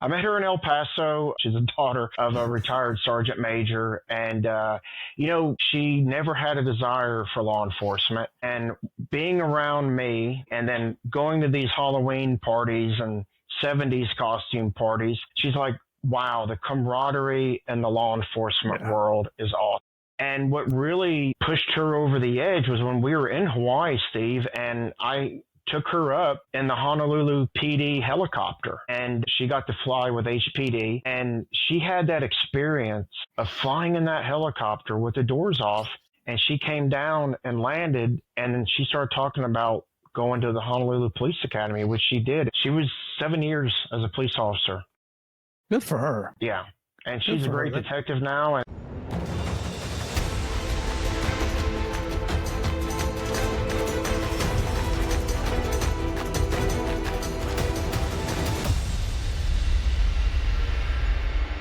I met her in El Paso. She's a daughter of a retired sergeant major. And, she never had a desire for law enforcement. And being around me and then going to these Halloween parties and 70s costume parties, she's like, wow, the camaraderie in the law enforcement world is awesome. And what really pushed her over the edge was when we were in Hawaii, Steve, and I took her up in the Honolulu PD helicopter, and she got to fly with HPD, and she had that experience of flying in that helicopter with the doors off, and she came down and landed, and then she started talking about going to the Honolulu Police Academy, which she did. She was 7 years as a police officer. Good for her. Yeah, and she's a great detective now. And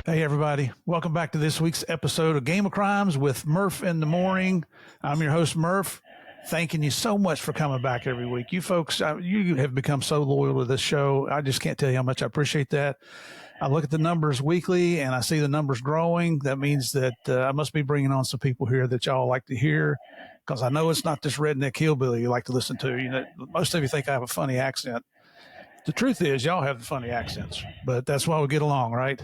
hey, everybody. Welcome back to this week's episode of Game of Crimes with Murph in the Morning. I'm your host, Murph. Thanking you so much for coming back every week. You folks, you have become so loyal to this show. I just can't tell you how much I appreciate that. I look at the numbers weekly and I see the numbers growing. That means that I must be bringing on some people here that y'all like to hear, because I know it's not this redneck hillbilly you like to listen to. You know, most of you think I have a funny accent. The truth is y'all have the funny accents, but that's why we get along, right?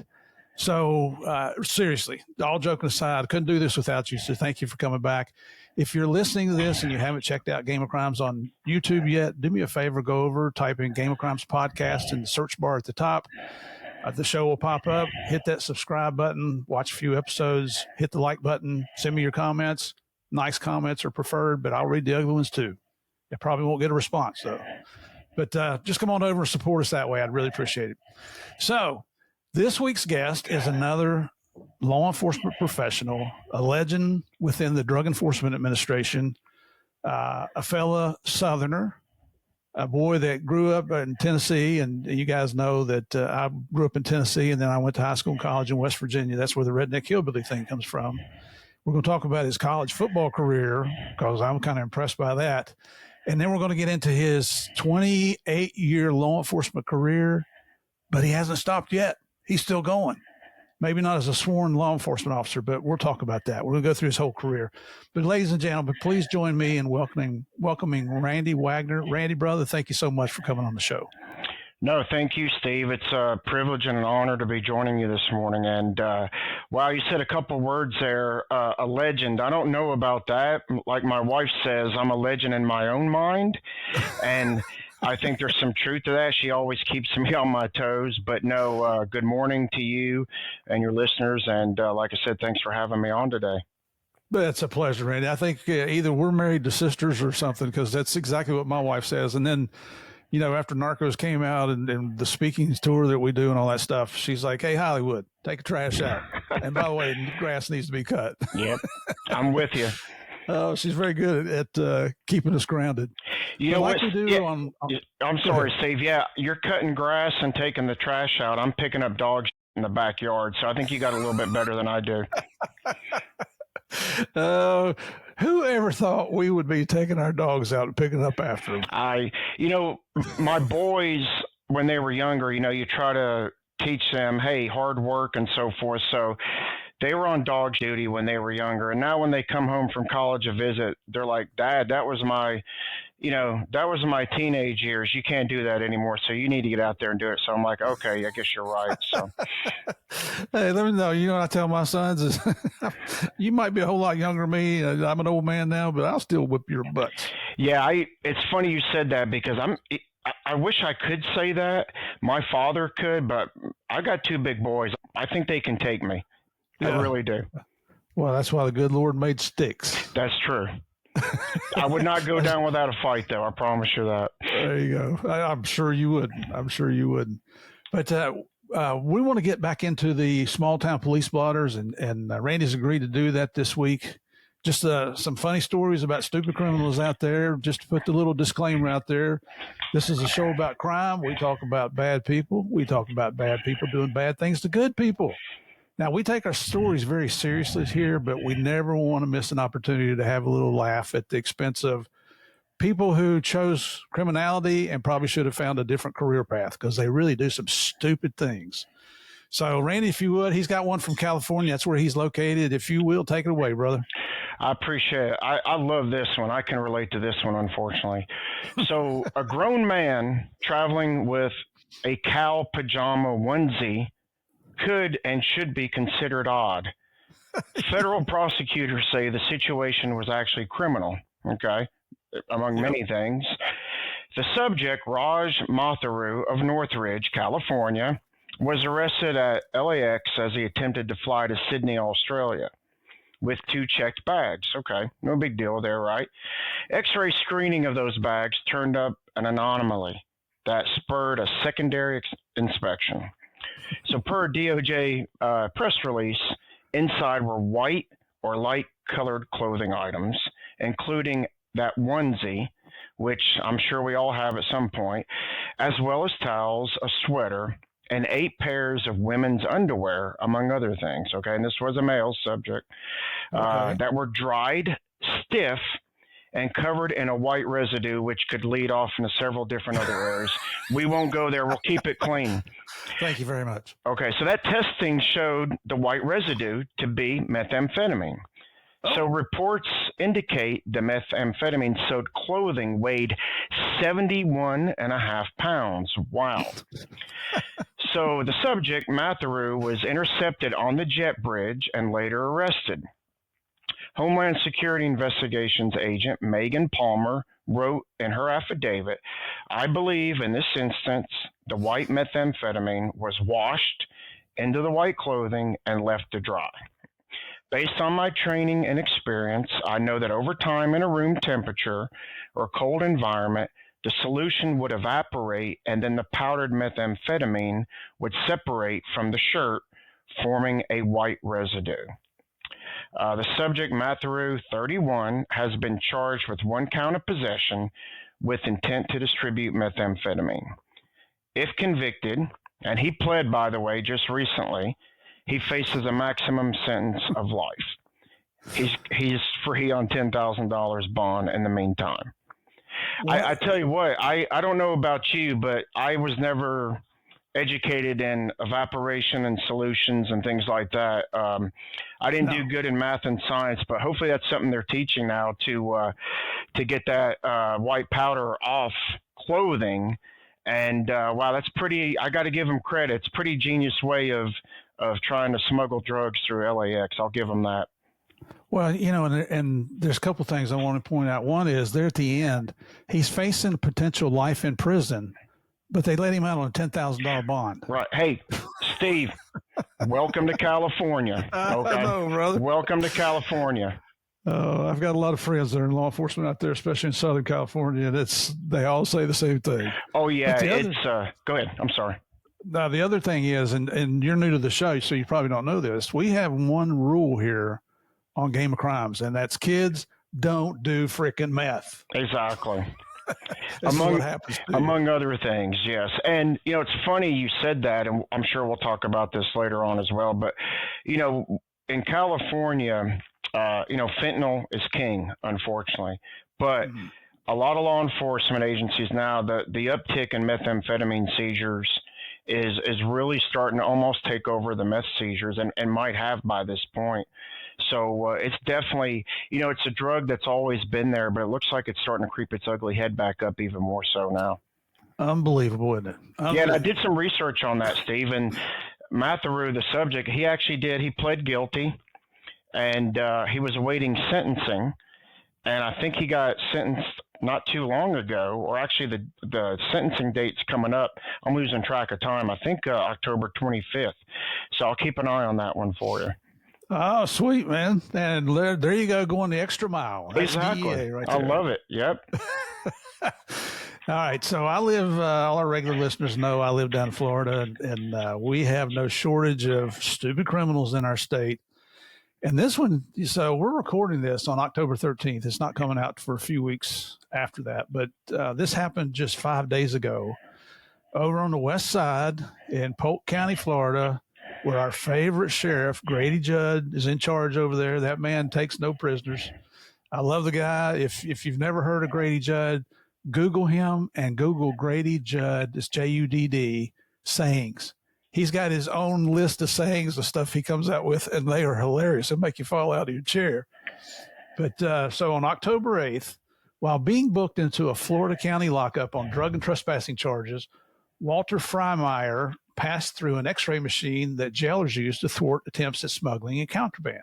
So seriously, all joking aside, I couldn't do this without you. So thank you for coming back. If you're listening to this and you haven't checked out Game of Crimes on YouTube yet, do me a favor, go over, type in Game of Crimes podcast in the search bar at the top. The show will pop up. Hit that subscribe button, watch a few episodes, hit the like button, send me your comments. Nice comments are preferred, but I'll read the ugly ones too. You probably won't get a response though. But just come on over and support us that way. I'd really appreciate it. So this week's guest is another law enforcement professional, a legend within the Drug Enforcement Administration, a fella Southerner, a boy that grew up in Tennessee. And you guys know that I grew up in Tennessee, and then I went to high school and college in West Virginia. That's where the redneck hillbilly thing comes from. We're going to talk about his college football career, because I'm kind of impressed by that. And then we're going to get into his 28-year law enforcement career, but he hasn't stopped yet. He's still going. Maybe not as a sworn law enforcement officer, but we'll talk about that. We're going to go through his whole career. But ladies and gentlemen, please join me in welcoming Randy Wagner. Randy, brother, thank you so much for coming on the show. No, thank you, Steve. It's a privilege and an honor to be joining you this morning. And wow, you said a couple words there, a legend. I don't know about that. Like my wife says, I'm a legend in my own mind. And I think there's some truth to that. She always keeps me on my toes. But no, good morning to you and your listeners. And like I said, thanks for having me on today. That's a pleasure, Randy. I think either we're married to sisters or something, because that's exactly what my wife says. And then, you know, after Narcos came out and the speaking tour that we do and all that stuff, she's like, hey, Hollywood, take the trash out. And by the way, the grass needs to be cut. Yep, I'm with you. Oh, she's very good at keeping us grounded. You know like what? we do Yeah, I'm sorry, Steve. Yeah, you're cutting grass and taking the trash out. I'm picking up dog shit in the backyard. So I think you got a little bit better than I do. Who ever thought we would be taking our dogs out and picking up after them? My boys, when they were younger, you try to teach them, hey, hard work and so forth. So they were on dog duty when they were younger. And now when they come home from college a visit, they're like, Dad, that was my teenage years. You can't do that anymore. So you need to get out there and do it. So I'm like, okay, I guess you're right. So, hey, let me know. You know what I tell my sons is, you might be a whole lot younger than me. I'm an old man now, but I'll still whip your butts. Yeah, it's funny you said that, because I wish I could say that. My father could, but I got two big boys. I think they can take me. I really do. Well, that's why the good Lord made sticks. That's true. I would not go down without a fight, though. I promise you that. There you go. I'm sure you wouldn't. But we want to get back into the small town police blotters, and Randy's agreed to do that this week. Just some funny stories about stupid criminals out there. Just to put the little disclaimer out there, this is a show about crime. We talk about bad people. We talk about bad people doing bad things to good people. Now, we take our stories very seriously here, but we never want to miss an opportunity to have a little laugh at the expense of people who chose criminality and probably should have found a different career path, because they really do some stupid things. So, Randy, if you would, he's got one from California. That's where he's located. If you will, take it away, brother. I appreciate it. I love this one. I can relate to this one, unfortunately. So, a grown man traveling with a cow pajama onesie could and should be considered odd. Federal prosecutors say the situation was actually criminal, okay, among many things. The subject, Raj Matharu of Northridge, California, was arrested at LAX as he attempted to fly to Sydney, Australia, with 2 checked bags. Okay, no big deal there, right? X-ray screening of those bags turned up an anomaly that spurred a secondary inspection. So per DOJ press release, inside were white or light colored clothing items, including that onesie, which I'm sure we all have at some point, as well as towels, a sweater, and 8 pairs of women's underwear, among other things. Okay, and this was a male subject, that were dried, stiff, and covered in a white residue, which could lead off into several different other areas. We won't go there. We'll keep it clean. Thank you very much. Okay, so that testing showed the white residue to be methamphetamine. So reports indicate the methamphetamine-soaked clothing weighed 71.5 pounds. Wow. So the subject, Matharu, was intercepted on the jet bridge and later arrested. Homeland Security Investigations agent Megan Palmer wrote in her affidavit, I believe in this instance, the white methamphetamine was washed into the white clothing and left to dry. Based on my training and experience, I know that over time in a room temperature or cold environment, the solution would evaporate and then the powdered methamphetamine would separate from the shirt, forming a white residue. The subject, Matharu, 31, has been charged with 1 count of possession with intent to distribute methamphetamine. If convicted, and he pled, by the way, just recently, he faces a maximum sentence of life. He's free on $10,000 bond in the meantime. I tell you what, I don't know about you, but I was never educated in evaporation and solutions and things like that. I didn't do good in math and science, but hopefully that's something they're teaching now to get that white powder off clothing. And wow, that's pretty. I got to give them credit. It's a pretty genius way of trying to smuggle drugs through LAX. I'll give them that. Well, you know, and there's a couple things I want to point out. One is there at the end, he's facing potential life in prison, but they let him out on a $10,000 bond. Right. Hey, Steve, welcome to California. Okay? I know, brother. Welcome to California. I've got a lot of friends that are in law enforcement out there, especially in Southern California. They all say the same thing. Oh, yeah. Go ahead. I'm sorry. Now, the other thing is, and you're new to the show, so you probably don't know this, we have one rule here on Game of Crimes, and that's kids don't do frickin' meth. Exactly. Among other things, yes. And, you know, it's funny you said that, and I'm sure we'll talk about this later on as well. But, you know, in California, you know, fentanyl is king, unfortunately. But a lot of law enforcement agencies now, the uptick in methamphetamine seizures is really starting to almost take over the meth seizures and might have by this point. So it's definitely, you know, it's a drug that's always been there, but it looks like it's starting to creep its ugly head back up even more so now. Unbelievable, isn't it? Yeah, and I did some research on that, Steve. And Matharu, the subject, he pled guilty, and he was awaiting sentencing. And I think he got sentenced not too long ago, or actually the sentencing date's coming up. I'm losing track of time. I think October 25th. So I'll keep an eye on that one for you. Oh, sweet, man. And there you go, going the extra mile. That's exactly. DEA right there. I love it. Yep. All right. So I live, all our regular listeners know I live down in Florida, and we have no shortage of stupid criminals in our state. And this one, so we're recording this on October 13th. It's not coming out for a few weeks after that, but this happened just 5 days ago over on the west side in Polk County, Florida, where our favorite sheriff, Grady Judd, is in charge over there. That man takes no prisoners. I love the guy. If you've never heard of Grady Judd, Google him and Google Grady Judd, it's Judd, sayings. he's got his own list of sayings, the stuff he comes out with, and they are hilarious. They make you fall out of your chair. But so on October 8th, while being booked into a Florida County lockup on drug and trespassing charges, Walter Freimeyer passed through an X-ray machine that jailers use to thwart attempts at smuggling and contraband.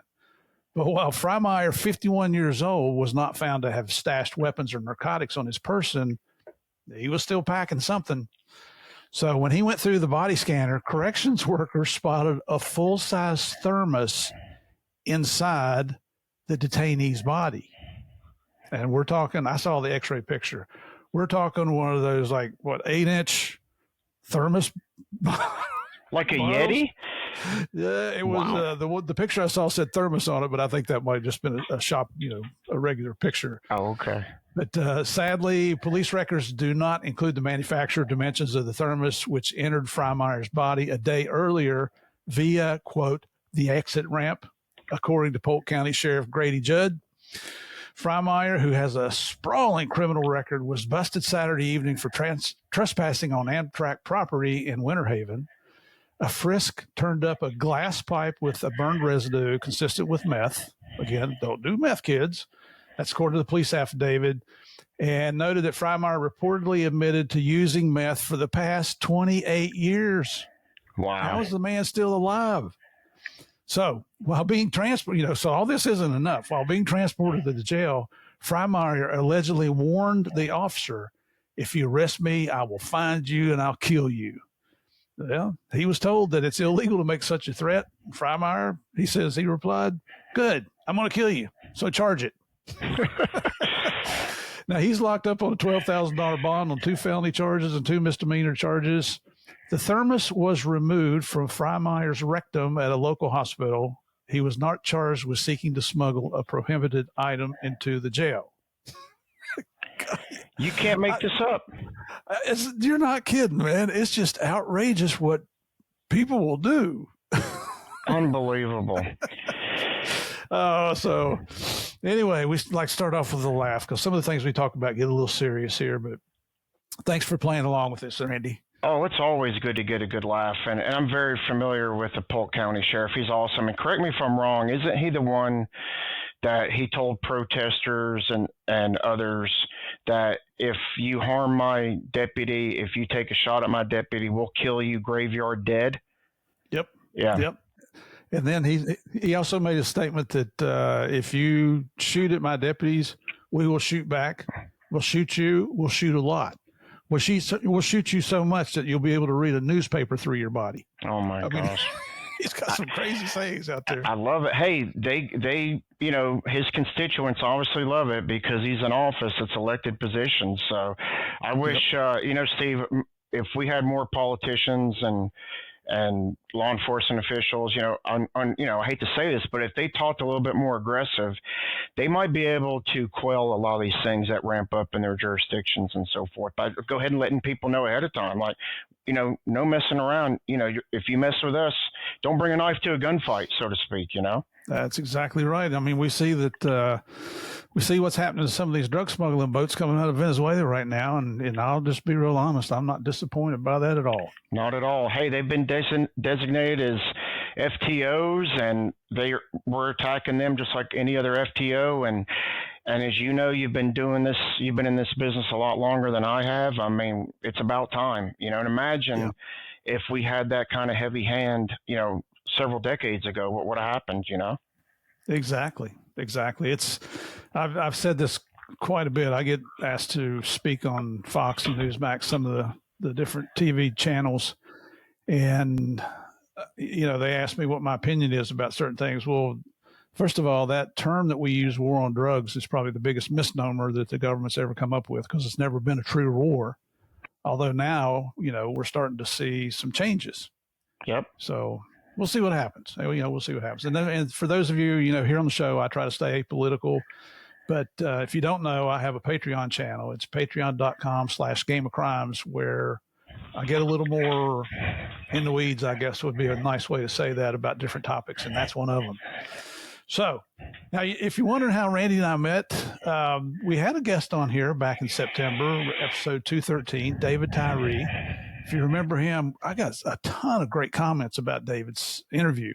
But while Freimeyer, 51 years old, was not found to have stashed weapons or narcotics on his person, he was still packing something. So when he went through the body scanner, corrections workers spotted a full-size thermos inside the detainee's body. And we're talking, I saw the X-ray picture. We're talking one of those, 8-inch thermos. Like a Yeti? Yeah, it was. Wow. The picture I saw said thermos on it, but I think that might have just been a shop, a regular picture. Oh, okay. But sadly, police records do not include the manufacturer dimensions of the thermos, which entered Freimeyer's body a day earlier via, quote, the exit ramp, according to Polk County Sheriff Grady Judd. Freimeyer, who has a sprawling criminal record, was busted Saturday evening for trespassing on Amtrak property in Winter Haven. A frisk turned up a glass pipe with a burned residue consistent with meth. Again, don't do meth, kids. That's according to the police affidavit. And noted that Freimeyer reportedly admitted to using meth for the past 28 years. Wow. How is the man still alive? So while being transported, so all this isn't enough. While being transported to the jail, Freimeyer allegedly warned the officer, if you arrest me, I will find you and I'll kill you. Well, he was told that it's illegal to make such a threat. Freimeyer, he says, he replied, good, I'm going to kill you. So charge it. Now, he's locked up on a $12,000 bond on 2 felony charges and 2 misdemeanor charges. The thermos was removed from Freimeyer's rectum at a local hospital. He was not charged with seeking to smuggle a prohibited item into the jail. You can't make this up. You're not kidding, man. It's just outrageous what people will do. Unbelievable. So anyway, we like to start off with a laugh because some of the things we talk about get a little serious here, but thanks for playing along with this, Randy. Oh, it's always good to get a good laugh. And I'm very familiar with the Polk County Sheriff. He's awesome. And correct me if I'm wrong, isn't he the one that he told protesters and others that if you harm my deputy, if you take a shot at my deputy, we'll kill you graveyard dead? Yep. Yeah. Yep. And then he also made a statement that if you shoot at my deputies, we will shoot back. We'll shoot you. We'll shoot a lot. We'll shoot you so much that you'll be able to read a newspaper through your body. Oh my gosh. He's got some crazy sayings out there. I love it. Hey, they his constituents obviously love it because he's in office. It's elected position. So I wish, Steve, if we had more politicians and law enforcement officials, I hate to say this, but if they talked a little bit more aggressive, they might be able to quell a lot of these things that ramp up in their jurisdictions and so forth. But go ahead and letting people know ahead of time, like, no messing around. If you mess with us, don't bring a knife to a gunfight, so to speak, That's exactly right. I mean, we see that we see what's happening to some of these drug smuggling boats coming out of Venezuela right now. And I'll just be real honest. I'm not disappointed by that at all. Not at all. Hey, they've been designated as FTOs, and they were attacking them just like any other FTO. And as you know, you've been in this business a lot longer than I have. I mean, it's about time, and imagine if we had that kind of heavy hand, several decades ago, what would have happened, Exactly. I've said this quite a bit. I get asked to speak on Fox and Newsmax, some of the different TV channels. And, they ask me what my opinion is about certain things. Well, first of all, that term that we use, war on drugs, is probably the biggest misnomer that the government's ever come up with because it's never been a true war. Although now, we're starting to see some changes. Yep. So we'll see what happens. We'll see what happens. And for those of you, here on the show, I try to stay apolitical. But if you don't know, I have a Patreon channel. It's patreon.com/Game of Crimes, where I get a little more in the weeds, I guess would be a nice way to say that, about different topics. And that's one of them. So now, if you're wondering how Randy and I met, we had a guest on here back in September, episode 213, David Tyree. if you remember him, I got a ton of great comments about David's interview,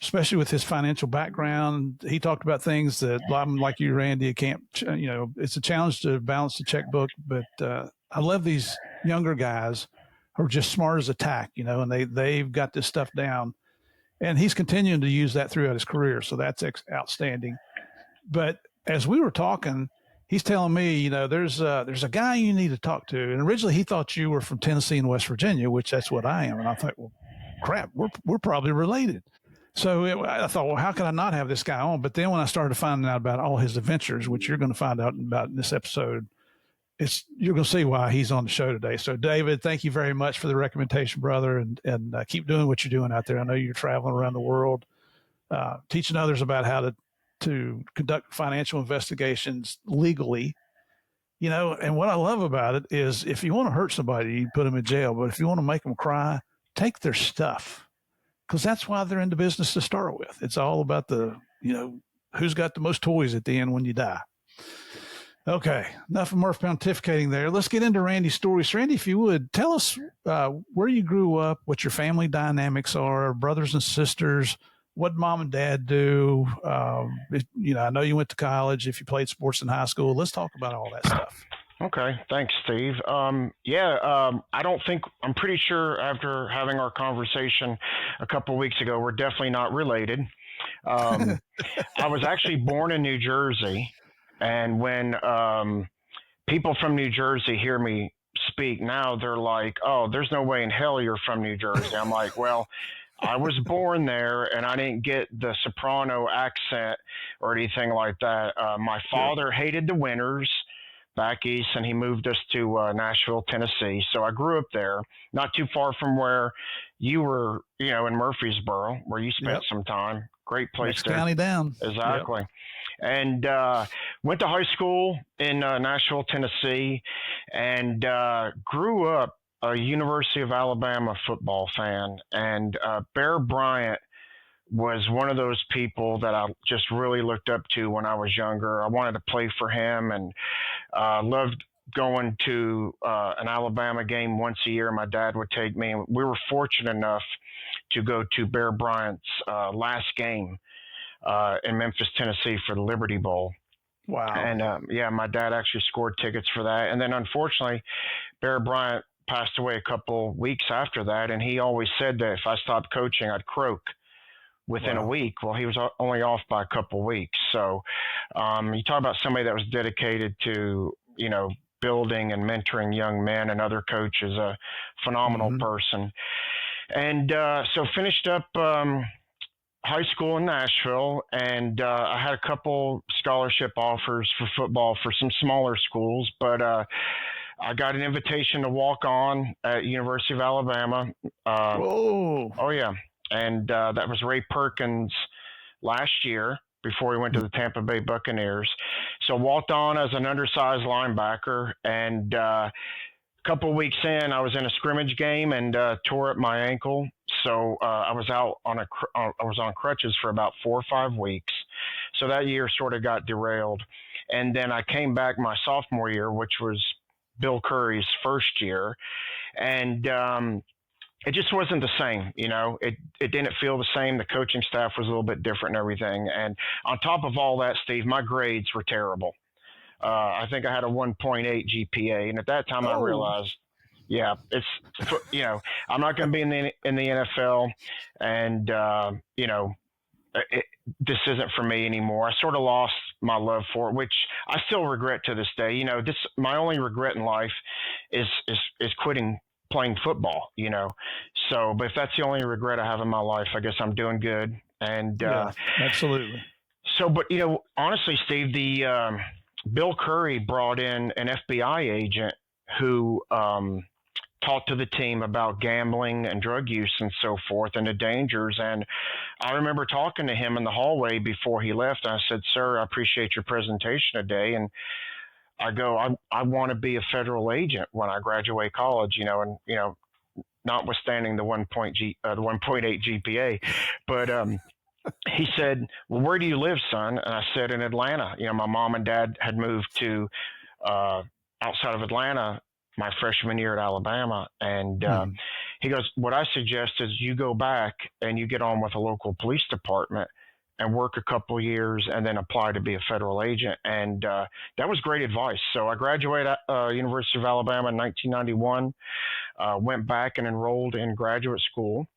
especially with his financial background. He talked about things that I'm like you, Randy. It can't, it's a challenge to balance the checkbook, but I love these younger guys who are just smart as a tack, and they've got this stuff down. And he's continuing to use that throughout his career. So that's outstanding. But as we were talking, he's telling me, there's a guy you need to talk to. And originally he thought you were from Tennessee and West Virginia, which that's what I am. And I thought, well, crap, we're probably related. So I thought, well, how could I not have this guy on? But then when I started finding out about all his adventures, which you're going to find out about in this episode, you're going to see why he's on the show today. So, David, thank you very much for the recommendation, brother, and keep doing what you're doing out there. I know you're traveling around the world, teaching others about how to conduct financial investigations legally. And what I love about it is if you want to hurt somebody, you put them in jail. But if you want to make them cry, take their stuff, because that's why they're in the business to start with. It's all about who's got the most toys at the end when you die. Okay, enough of Murph pontificating there. Let's get into Randy's story. So, Randy, if you would, tell us where you grew up, what your family dynamics are, brothers and sisters, what mom and dad do. I know you went to college, if you played sports in high school. Let's talk about all that stuff. Okay, thanks, Steve. I'm pretty sure after having our conversation a couple of weeks ago, we're definitely not related. I was actually born in New Jersey. And when people from New Jersey hear me speak now, they're like, oh, there's no way in hell you're from New Jersey. I'm like, well, I was born there and I didn't get the soprano accent or anything like that. My father hated the winters back east, and he moved us to Nashville, Tennessee. So I grew up there, not too far from where you were, in Murfreesboro, where you spent some time. Great place. Next county down. Exactly. Yep. And went to high school in Nashville, Tennessee, and grew up a University of Alabama football fan. And Bear Bryant was one of those people that I just really looked up to when I was younger. I wanted to play for him, and loved going to an Alabama game once a year. My dad would take me. We were fortunate enough to go to Bear Bryant's last game in Memphis, Tennessee for the Liberty Bowl. Wow. And my dad actually scored tickets for that. And then unfortunately, Bear Bryant passed away a couple weeks after that. And he always said that if I stopped coaching, I'd croak within a week. Well, he was only off by a couple weeks. So you talk about somebody that was dedicated to, building and mentoring young men and other coaches, a phenomenal person. And so finished up high school in Nashville, and I had a couple scholarship offers for football for some smaller schools, but I got an invitation to walk on at University of Alabama. Whoa! Oh yeah, and that was Ray Perkins last year before he went to the Tampa Bay Buccaneers. So walked on as an undersized linebacker, and a couple of weeks in, I was in a scrimmage game and tore up my ankle. So I was out I was on crutches for about 4 or 5 weeks. So that year sort of got derailed. And then I came back my sophomore year, which was Bill Curry's first year. And it just wasn't the same, it didn't feel the same. The coaching staff was a little bit different and everything. And on top of all that, Steve, my grades were terrible. I think I had a 1.8 GPA. And at that time I realized, it's, I'm not going to be in the NFL, and, this isn't for me anymore. I sort of lost my love for it, which I still regret to this day. My only regret in life is quitting playing football, So, but if that's the only regret I have in my life, I guess I'm doing good. And absolutely. So, but honestly, Steve, the Bill Curry brought in an FBI agent who talked to the team about gambling and drug use and so forth and the dangers. And I remember talking to him in the hallway before he left. And I said, "Sir, I appreciate your presentation today." And I go, I want to be a federal agent when I graduate college, notwithstanding the 1.8 GPA. But he said, "Well, where do you live, son?" And I said, "In Atlanta." My mom and dad had moved to outside of Atlanta my freshman year at Alabama. And Hmm. he goes, what I suggest is you go back and you get on with a local police department and work a couple of years and then apply to be a federal agent. And that was great advice. So I graduated at University of Alabama in 1991, went back and enrolled in graduate school,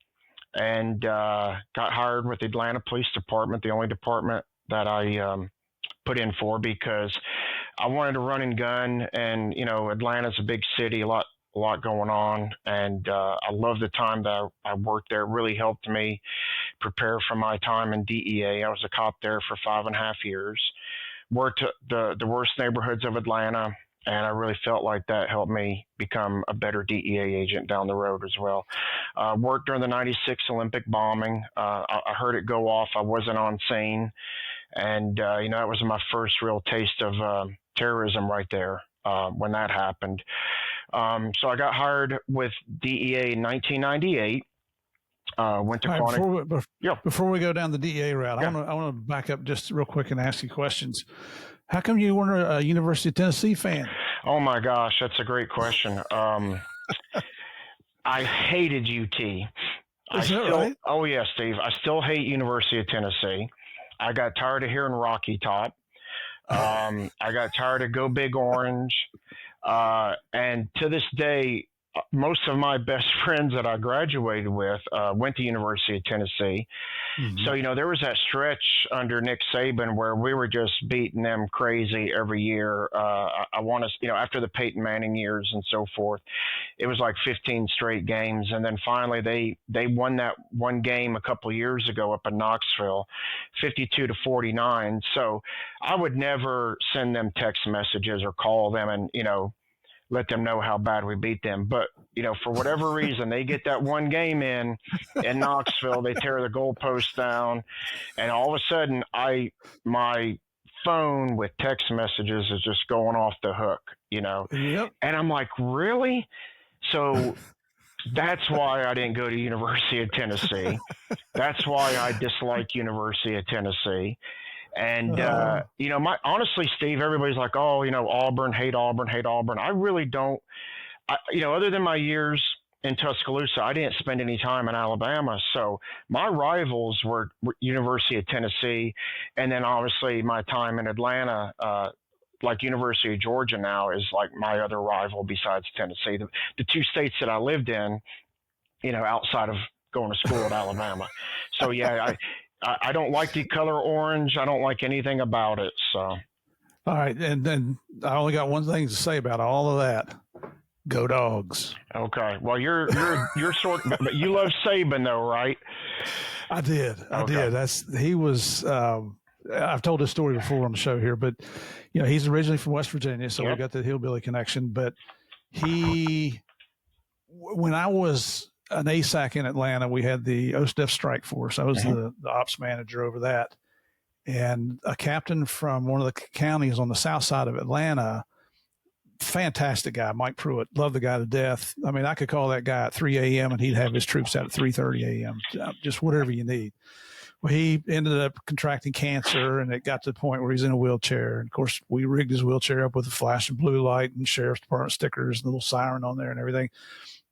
and got hired with the Atlanta Police Department, the only department that I put in for, because I wanted to run and gun, and Atlanta's a big city, a lot going on, and I love the time that I worked there. It really helped me prepare for my time in DEA. I was a cop there for 5.5 years. Worked the worst neighborhoods of Atlanta, and I really felt like that helped me become a better DEA agent down the road as well. Worked during the '96 Olympic bombing. I heard it go off. I wasn't on scene, and that was my first real taste of terrorism right there when that happened. So I got hired with DEA in 1998. Went to All Quantico. right, Yeah. before we go down the DEA route, Yeah. I want to back up just real quick and ask you questions. How come you weren't a University of Tennessee fan? Oh my gosh, that's a great question. I hated UT. Is that right? Oh yeah, Steve. I still hate University of Tennessee. I got tired of hearing Rocky Top. I got tired of Go Big Orange. And to this day, most of my best friends that I graduated with went to University of Tennessee. Mhm. So, there was that stretch under Nick Saban where we were just beating them crazy every year. I want to, after the Peyton Manning years and so forth, it was like 15 straight games. And then finally they won that one game a couple of years ago up in Knoxville, 52-49. So I would never send them text messages or call them and, let them know how bad we beat them. But, for whatever reason, they get that one game in Knoxville, they tear the goalpost down, and all of a sudden my phone with text messages is just going off the hook, Yep. and I'm like, really? So that's why I didn't go to University of Tennessee. That's why I dislike University of Tennessee. And honestly, Steve, everybody's like, oh, Auburn, hate Auburn, hate Auburn. I really don't. Other than my years in Tuscaloosa, I didn't spend any time in Alabama. So my rivals were University of Tennessee, and then obviously my time in Atlanta. Like University of Georgia now is like my other rival besides Tennessee. The two states that I lived in, outside of going to school at Alabama. So yeah, I don't like the color orange. I don't like anything about it. So, all right, and then I only got one thing to say about all of that. Go Dogs. Okay. Well, you're sort, but you love Saban though, right? I did. He was. I've told this story before on the show here, but he's originally from West Virginia, so we got the hillbilly connection. But when I was an ASAC in Atlanta, we had the OSDEF strike force. I was the ops manager over that. And a captain from one of the counties on the south side of Atlanta, fantastic guy, Mike Pruitt, loved the guy to death. I mean, I could call that guy at 3 a.m. and he'd have his troops out at 3:30 a.m., just whatever you need. Well, he ended up contracting cancer, and it got to the point where he's in a wheelchair. And of course, we rigged his wheelchair up with a flashing blue light and sheriff's department stickers and a little siren on there and everything.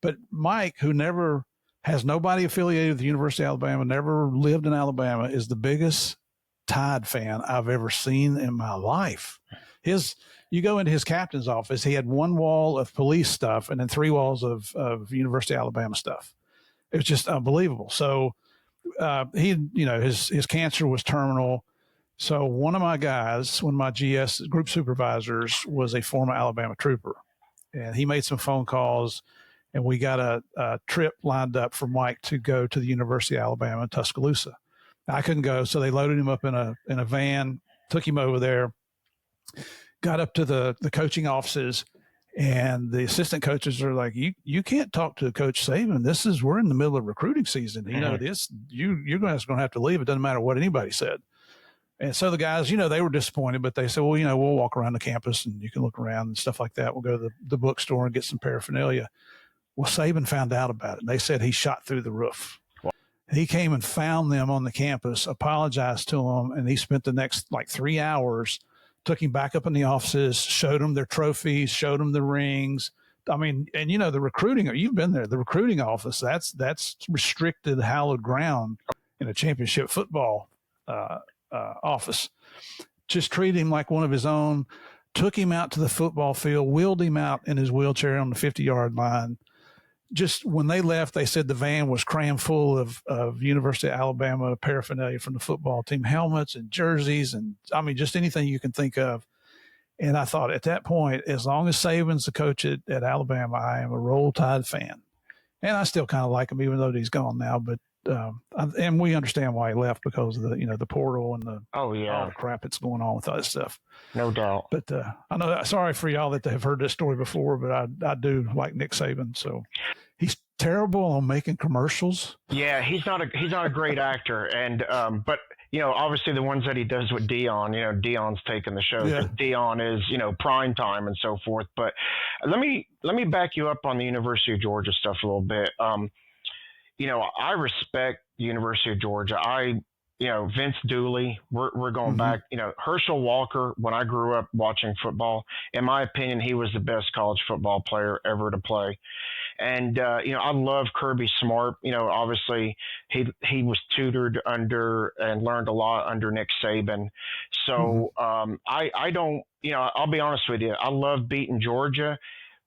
But Mike, who never has nobody affiliated with the University of Alabama, never lived in Alabama, is the biggest Tide fan I've ever seen in my life. You go into his captain's office, he had one wall of police stuff and then 3 walls of University of Alabama stuff. It was just unbelievable. So his cancer was terminal. So one of my guys, one of my GS group supervisors, was a former Alabama trooper, and he made some phone calls, and we got a trip lined up for Mike to go to the University of Alabama in Tuscaloosa. I couldn't go, so they loaded him up in a van, took him over there, got up to the coaching offices, and the assistant coaches are like, you can't talk to Coach Saban. We're in the middle of recruiting season. You're going to have to leave. It doesn't matter what anybody said. And so the guys, they were disappointed, but they said, well, we'll walk around the campus and you can look around and stuff like that. We'll go to the bookstore and get some paraphernalia. Well, Saban found out about it. They said he shot through the roof. He came and found them on the campus, apologized to them, and he spent the next 3 hours, took him back up in the offices, showed them their trophies, showed them the rings, I mean, and the recruiting, you've been there, the recruiting office, that's restricted, hallowed ground in a championship football office. Just treat him like one of his own, took him out to the football field, wheeled him out in his wheelchair on the 50-yard line. Just when they left, they said the van was crammed full of University of Alabama paraphernalia from the football team, helmets and jerseys, and I mean, just anything you can think of. And I thought at that point, as long as Saban's the coach at Alabama, I am a Roll Tide fan. And I still kind of like him, even though he's gone now. But and we understand why he left, because of the portal and all the crap that's going on with that stuff. No doubt. But I know, sorry for y'all that have heard this story before, but I do like Nick Saban. So he's terrible on making commercials. Yeah, he's not a great actor, and but obviously the ones that he does with Dion, Dion's taking the show. Yeah. Dion is prime time and so forth. But let me back you up on the University of Georgia stuff a little bit. I respect the University of Georgia. Vince Dooley, we're going back, Herschel Walker, when I grew up watching football, in my opinion, he was the best college football player ever to play. And, I love Kirby Smart. Obviously he was tutored under and learned a lot under Nick Saban. So, I don't, I'll be honest with you. I love beating Georgia.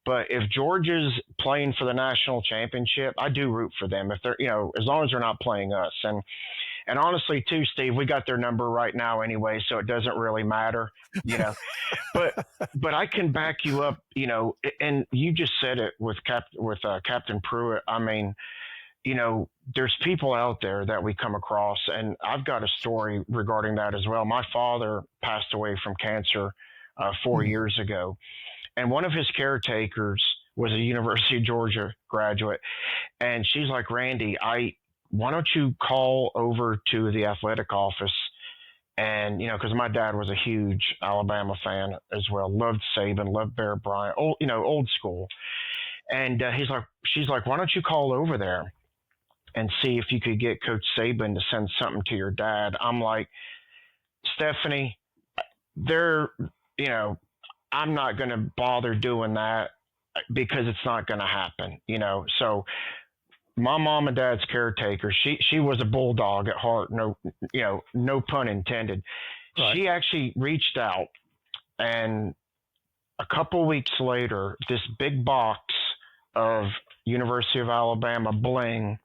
But if Georgia's playing for the national championship, I do root for them. If they're, as long as they're not playing us. And honestly, too, Steve, we got their number right now anyway, so it doesn't really matter, But I can back you up, and you just said it with Captain Pruitt. I mean, there's people out there that we come across, and I've got a story regarding that as well. My father passed away from cancer 4 years ago. And one of his caretakers was a University of Georgia graduate. And she's like, Randy, why don't you call over to the athletic office? And, because my dad was a huge Alabama fan as well. Loved Saban, loved Bear Bryant, old school. And she's like, why don't you call over there and see if you could get Coach Saban to send something to your dad? I'm like, Stephanie, I'm not going to bother doing that because it's not going to happen, So my mom and dad's caretaker, she was a bulldog at heart. No pun intended. Right. She actually reached out, and a couple weeks later, this big box of University of Alabama bling,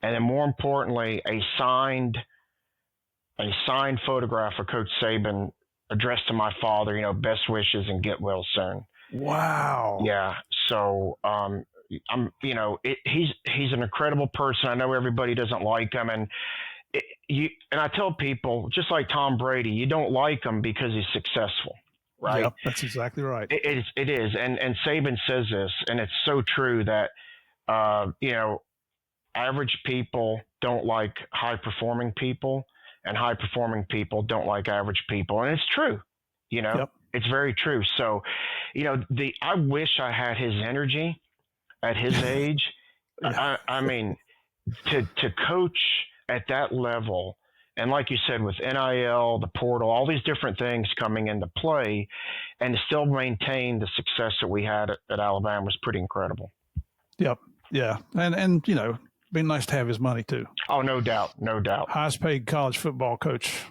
and then more importantly, a signed photograph of Coach Saban addressed to my father, best wishes and get well soon. Wow. Yeah. So, he's an incredible person. I know everybody doesn't like him. And I tell people, just like Tom Brady, you don't like him because he's successful, right? Yep, that's exactly right. It is. And Saban says this, and it's so true that, average people don't like high performing people, and high performing people don't like average people. And it's true, Yep. It's very true. So, I wish I had his energy at his age. Yeah. I mean, to coach at that level, and like you said, with NIL, the portal, all these different things coming into play, and to still maintain the success that we had at Alabama was pretty incredible. Yep. Yeah. And be nice to have his money too. Oh, no doubt. No doubt. Highest paid college football coach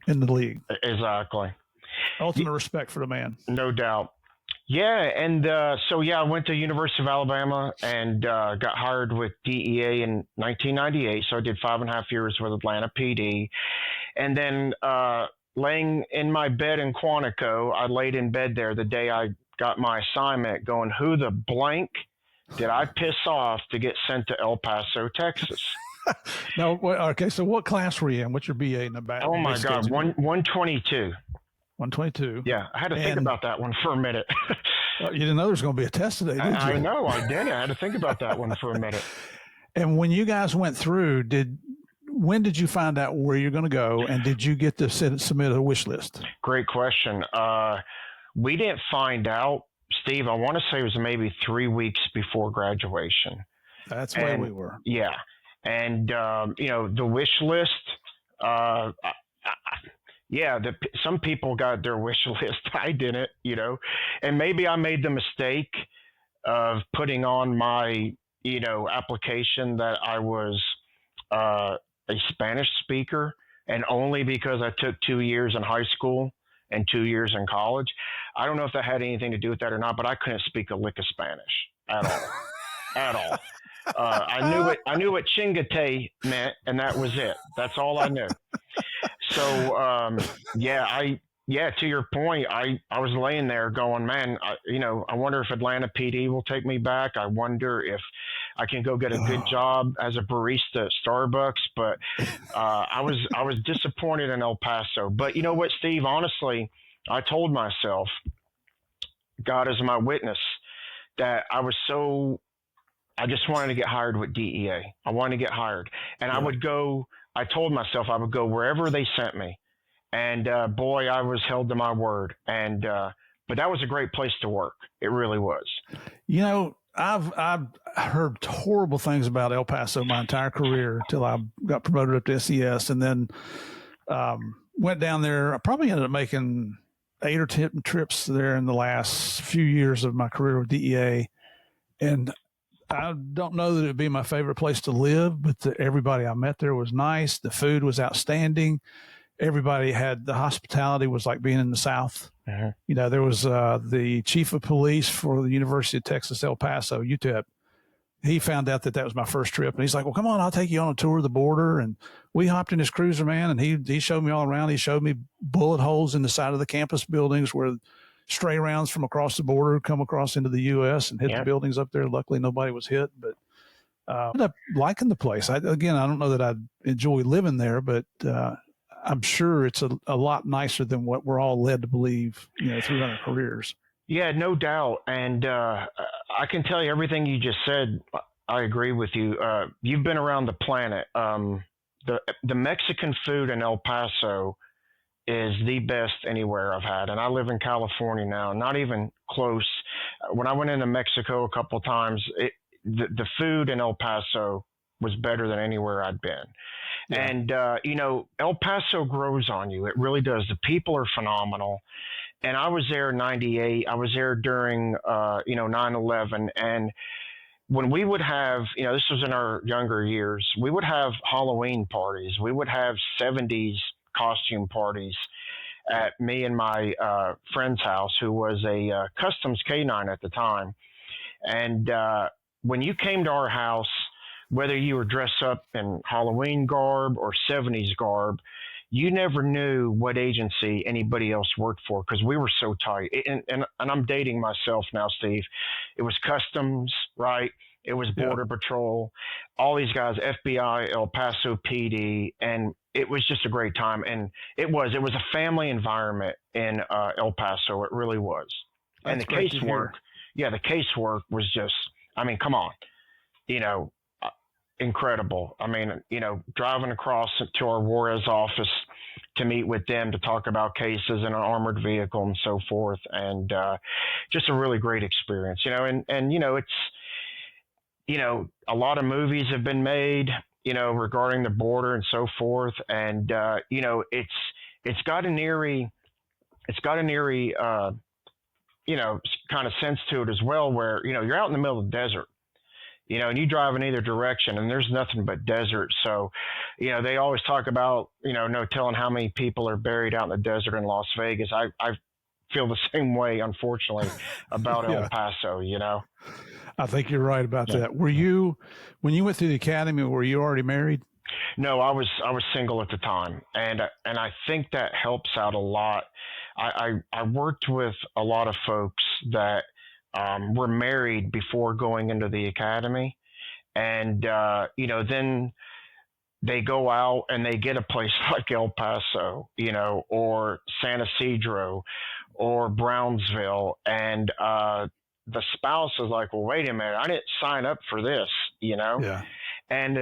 in the league. Exactly. Ultimate respect for the man. No doubt. Yeah. And I went to University of Alabama and got hired with DEA in 1998. So I did 5.5 years with Atlanta PD. And then laying in my bed in Quantico, I laid in bed there the day I got my assignment going, who the blank did I piss off to get sent to El Paso, Texas? No, okay. So what class were you in? What's your BA in the back? Oh my God, 122. 122. Yeah, I had to think about that one for a minute. You didn't know there was going to be a test today, did you? I know, I did. I had to think about that one for a minute. And when you guys went through, when did you find out where you're going to go, and did you get to submit a wish list? Great question. We didn't find out, Steve. I want to say it was maybe 3 weeks before graduation. That's where we were. Yeah. And, the wish list, some people got their wish list. I didn't, and maybe I made the mistake of putting on my, application that I was a Spanish speaker, and only because I took 2 years in high school and 2 years in college. I don't know if that had anything to do with that or not, but I couldn't speak a lick of Spanish at all, at all. I knew what chingate meant, and that was it. That's all I knew. So yeah, to your point, I was laying there going, man, I wonder if Atlanta PD will take me back. I wonder if I can go get a good job as a barista at Starbucks. But I was disappointed in El Paso. But you know what, Steve? Honestly, I told myself, God is my witness, that I just wanted to get hired with DEA. I wanted to get hired, and I would go. I told myself I would go wherever they sent me, and boy, I was held to my word. And but that was a great place to work. It really was. I've heard horrible things about El Paso my entire career till I got promoted up to SES, and then went down there. I probably ended up making 8 or 10 trips there in the last few years of my career with DEA, and I don't know that it'd be my favorite place to live, but everybody I met there was nice. The food was outstanding. Everybody had the hospitality was like being in the South. Uh-huh. There was the chief of police for the University of Texas, El Paso, UTEP. He found out that was my first trip, and he's like, well, come on, I'll take you on a tour of the border. And we hopped in his cruiser, man, and he showed me all around. He showed me bullet holes in the side of the campus buildings where stray rounds from across the border come across into the U.S. and hit the buildings up there. Luckily, nobody was hit, but I ended up liking the place. I don't know that I'd enjoy living there, but I'm sure it's a lot nicer than what we're all led to believe, through our careers. Yeah, no doubt. And I can tell you everything you just said. I agree with you. You've been around the planet. The Mexican food in El Paso is the best anywhere I've had. And I live in California now, not even close. When I went into Mexico a couple of times, the food in El Paso was better than anywhere I'd been. Yeah. And, El Paso grows on you. It really does. The people are phenomenal. And I was there in 98. I was there during, 9/11. And when we would have, this was in our younger years, we would have Halloween parties. We would have 70s costume parties at me and my friend's house, who was a customs K9 at the time. And when you came to our house, whether you were dressed up in Halloween garb or 70s garb, you never knew what agency anybody else worked for, because we were so tight. And I'm dating myself now, Steve. It was customs, right? It was Border Patrol, all these guys, FBI, El Paso PD, and it was just a great time. And it was a family environment in El Paso. It really was. And the casework, the casework was just, come on, incredible. Driving across to our Juarez office to meet with them to talk about cases in an armored vehicle and so forth. And just a really great experience, and it's, a lot of movies have been made, regarding the border and so forth. And, it's got an eerie, kind of sense to it as well, where, you're out in the middle of the desert, and you drive in either direction and there's nothing but desert. So, they always talk about, no telling how many people are buried out in the desert in Las Vegas. I feel the same way, unfortunately, about El Paso, I think you're right about that. Were you, when you went through the academy, were you already married? No, I was single at the time. And I think that helps out a lot. I worked with a lot of folks that were married before going into the academy. And, then they go out and they get a place like El Paso, or San Ysidro or Brownsville. And the spouse is like, well, wait a minute, I didn't sign up for this, Yeah. And,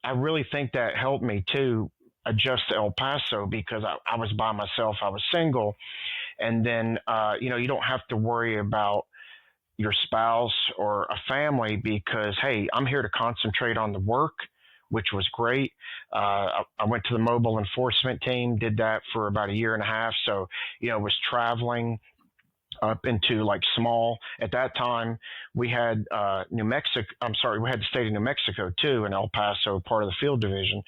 I really think that helped me to adjust to El Paso, because I was by myself. I was single. And then, you don't have to worry about your spouse or a family, because, hey, I'm here to concentrate on the work, which was great. I went to the mobile enforcement team, did that for about a year and a half. So, was traveling up into like small. At that time, we had New Mexico. I'm sorry, we had the state of New Mexico too, in El Paso, part of the field division.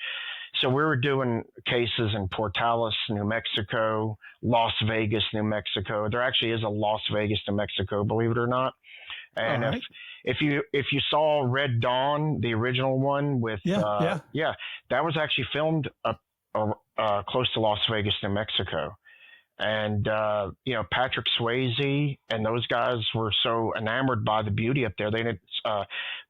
So we were doing cases in Portales, New Mexico, Las Vegas, New Mexico. There actually is a Las Vegas, New Mexico, believe it or not. And right. if you saw Red Dawn, the original one with yeah, that was actually filmed up close to Las Vegas, New Mexico. And Patrick Swayze and those guys were so enamored by the beauty up there. They did.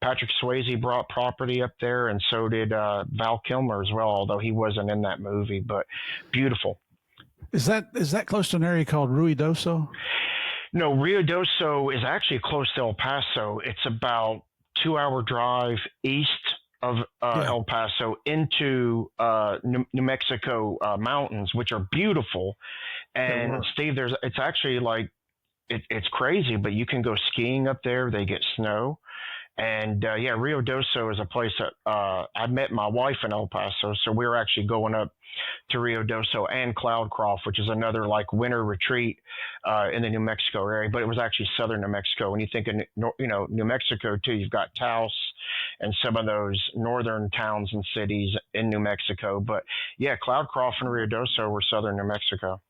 Patrick Swayze brought property up there, and so did Val Kilmer as well, although he wasn't in that movie. But beautiful. Is that close to an area called Ruidoso? No, Ruidoso is actually close to El Paso. It's about 2-hour drive east of El Paso into New Mexico mountains, which are beautiful. And Steve, it's actually like it's crazy, but you can go skiing up there. They get snow. And Ruidoso is a place that I met my wife in El Paso, so we were actually going up to Ruidoso and Cloudcroft, which is another like winter retreat in the New Mexico area. But it was actually southern New Mexico. When you think of New Mexico too, you've got Taos and some of those northern towns and cities in New Mexico. But yeah, Cloudcroft and Ruidoso were southern New Mexico.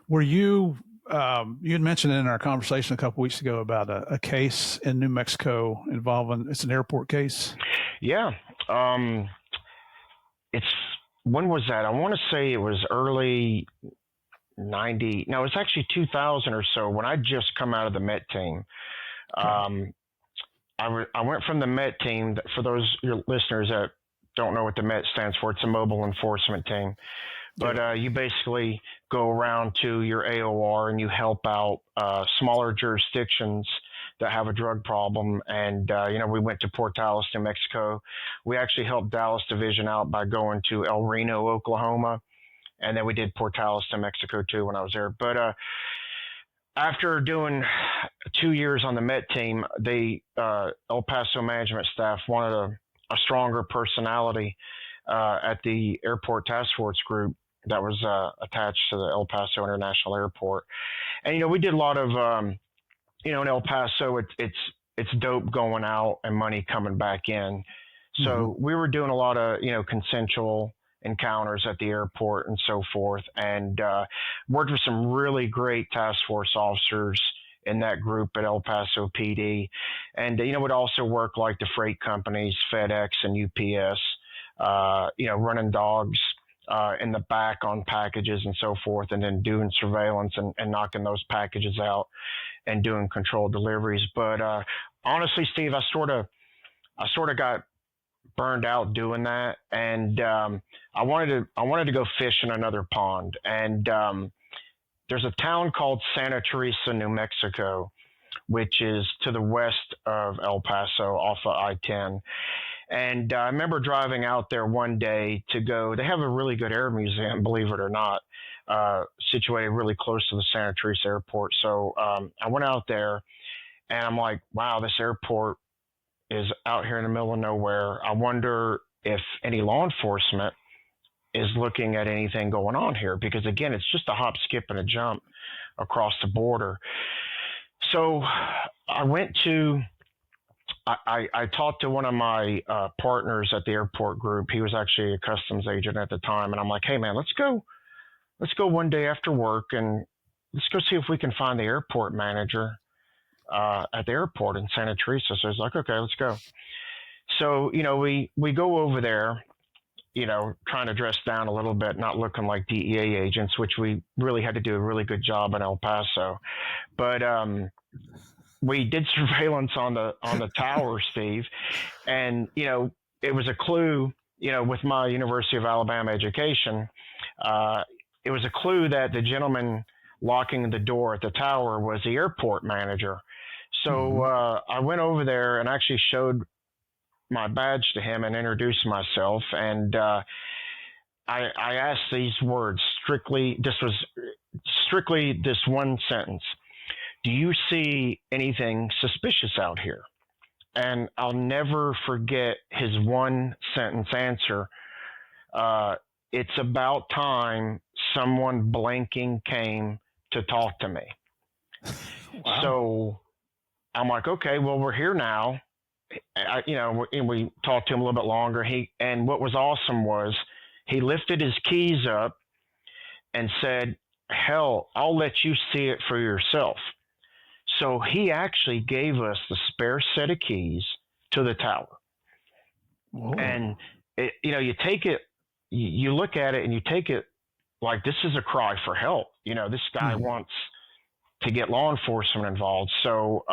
Were you? You had mentioned in our conversation a couple weeks ago about a case in New Mexico involving, it's an airport case. Yeah. When was that? I want to say it was early 90. No, it's actually 2000 or so when I just come out of the Met team. Okay. I went from the Met team. For those your listeners that don't know what the Met stands for, it's a mobile enforcement team. But you basically go around to your AOR and you help out smaller jurisdictions that have a drug problem. And, we went to Portales, New Mexico. We actually helped Dallas Division out by going to El Reno, Oklahoma. And then we did Portales, New Mexico, too, when I was there. But after doing 2 years on the Met team, the El Paso management staff wanted a stronger personality at the airport task force group that was attached to the El Paso International Airport. And, we did a lot of, in El Paso, it's dope going out and money coming back in. So we were doing a lot of, consensual encounters at the airport and so forth, and worked with some really great task force officers in that group at El Paso PD. And, would also work like the freight companies, FedEx and UPS, running dogs in the back on packages and so forth, and then doing surveillance and knocking those packages out and doing controlled deliveries. But honestly, Steve, I sort of got burned out doing that, and I wanted to go fish in another pond. And there's a town called Santa Teresa, New Mexico, which is to the west of El Paso off of I-10. And I remember driving out there one day to go. They have a really good air museum, believe it or not, situated really close to the Santa Teresa airport. So I went out there, and I'm like, wow, this airport is out here in the middle of nowhere. I wonder if any law enforcement is looking at anything going on here, because again, it's just a hop, skip, and a jump across the border. So I went to. I talked to one of my partners at the airport group. He was actually a customs agent at the time. And I'm like, hey, man, let's go one day after work and let's go see if we can find the airport manager at the airport in Santa Teresa. So he's like, okay, let's go. So, we go over there, trying to dress down a little bit, not looking like DEA agents, which we really had to do a really good job in El Paso. But we did surveillance on the tower, Steve, and it was a clue. With my University of Alabama education, it was a clue that the gentleman locking the door at the tower was the airport manager. So I went over there and actually showed my badge to him and introduced myself, and I asked these words strictly. This was strictly this one sentence. Do you see anything suspicious out here? And I'll never forget his one sentence answer. It's about time someone blanking came to talk to me. Wow. So I'm like, okay, well, we're here now. And we talked to him a little bit longer. And what was awesome was he lifted his keys up and said, hell, I'll let you see it for yourself. So he actually gave us the spare set of keys to the tower. Whoa. And you take it, you look at it and you take it like this is a cry for help. This guy wants to get law enforcement involved. So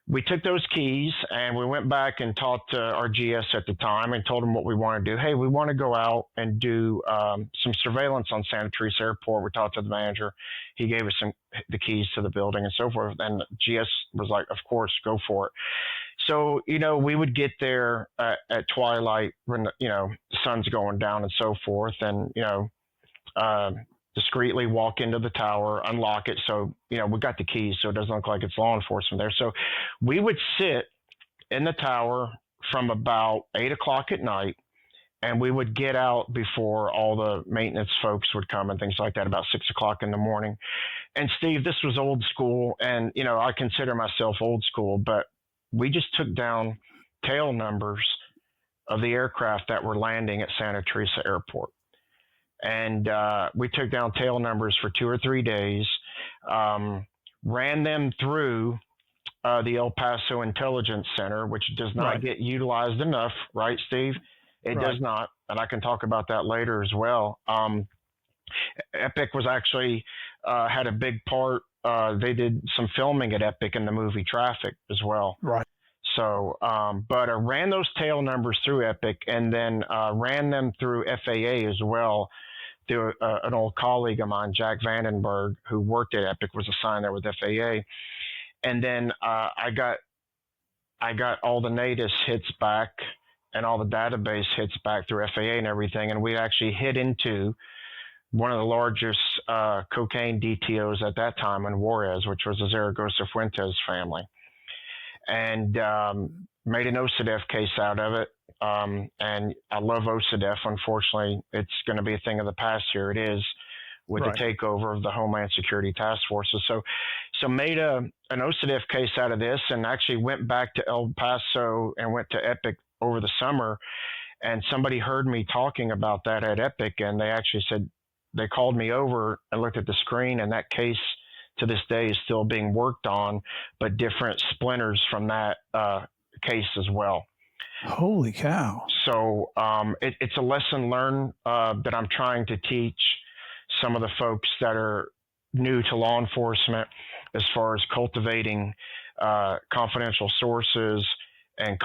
we took those keys and we went back and talked to our GS at the time and told him what we want to do. Hey, we want to go out and do some surveillance on Santa Teresa Airport. We talked to the manager. He gave us the keys to the building and so forth. And GS was like, of course, go for it. So, we would get there at twilight when, the sun's going down and so forth. And, discreetly walk into the tower, unlock it. So, we got the keys so it doesn't look like it's law enforcement there. So we would sit in the tower from about 8 o'clock at night, and we would get out before all the maintenance folks would come and things like that, about 6 o'clock in the morning. And Steve, this was old school, and, I consider myself old school, but we just took down tail numbers of the aircraft that were landing at Santa Teresa Airport. And we took down tail numbers for 2 or 3 days, ran them through the El Paso Intelligence Center, which does not get utilized enough, right, Steve? It does not, and I can talk about that later as well. Epic was actually had a big part. They did some filming at Epic in the movie Traffic as well. Right. So, but I ran those tail numbers through Epic and then ran them through FAA as well. Through an old colleague of mine, Jack Vandenberg, who worked at Epic, was assigned there with FAA. And then I got all the NATIS hits back and all the database hits back through FAA and everything. And we actually hit into one of the largest cocaine DTOs at that time in Juarez, which was the Zaragoza Fuentes family. And made an OCDF case out of it. And I love OCDF. Unfortunately, it's going to be a thing of the past here. It is with the takeover of the Homeland Security Task Forces. So made an OCDF case out of this and actually went back to El Paso and went to Epic over the summer. And somebody heard me talking about that at Epic, and they actually said, they called me over and looked at the screen, and that case to this day is still being worked on, but different splinters from that case as well. Holy cow. So it's a lesson learned that I'm trying to teach some of the folks that are new to law enforcement as far as cultivating confidential sources and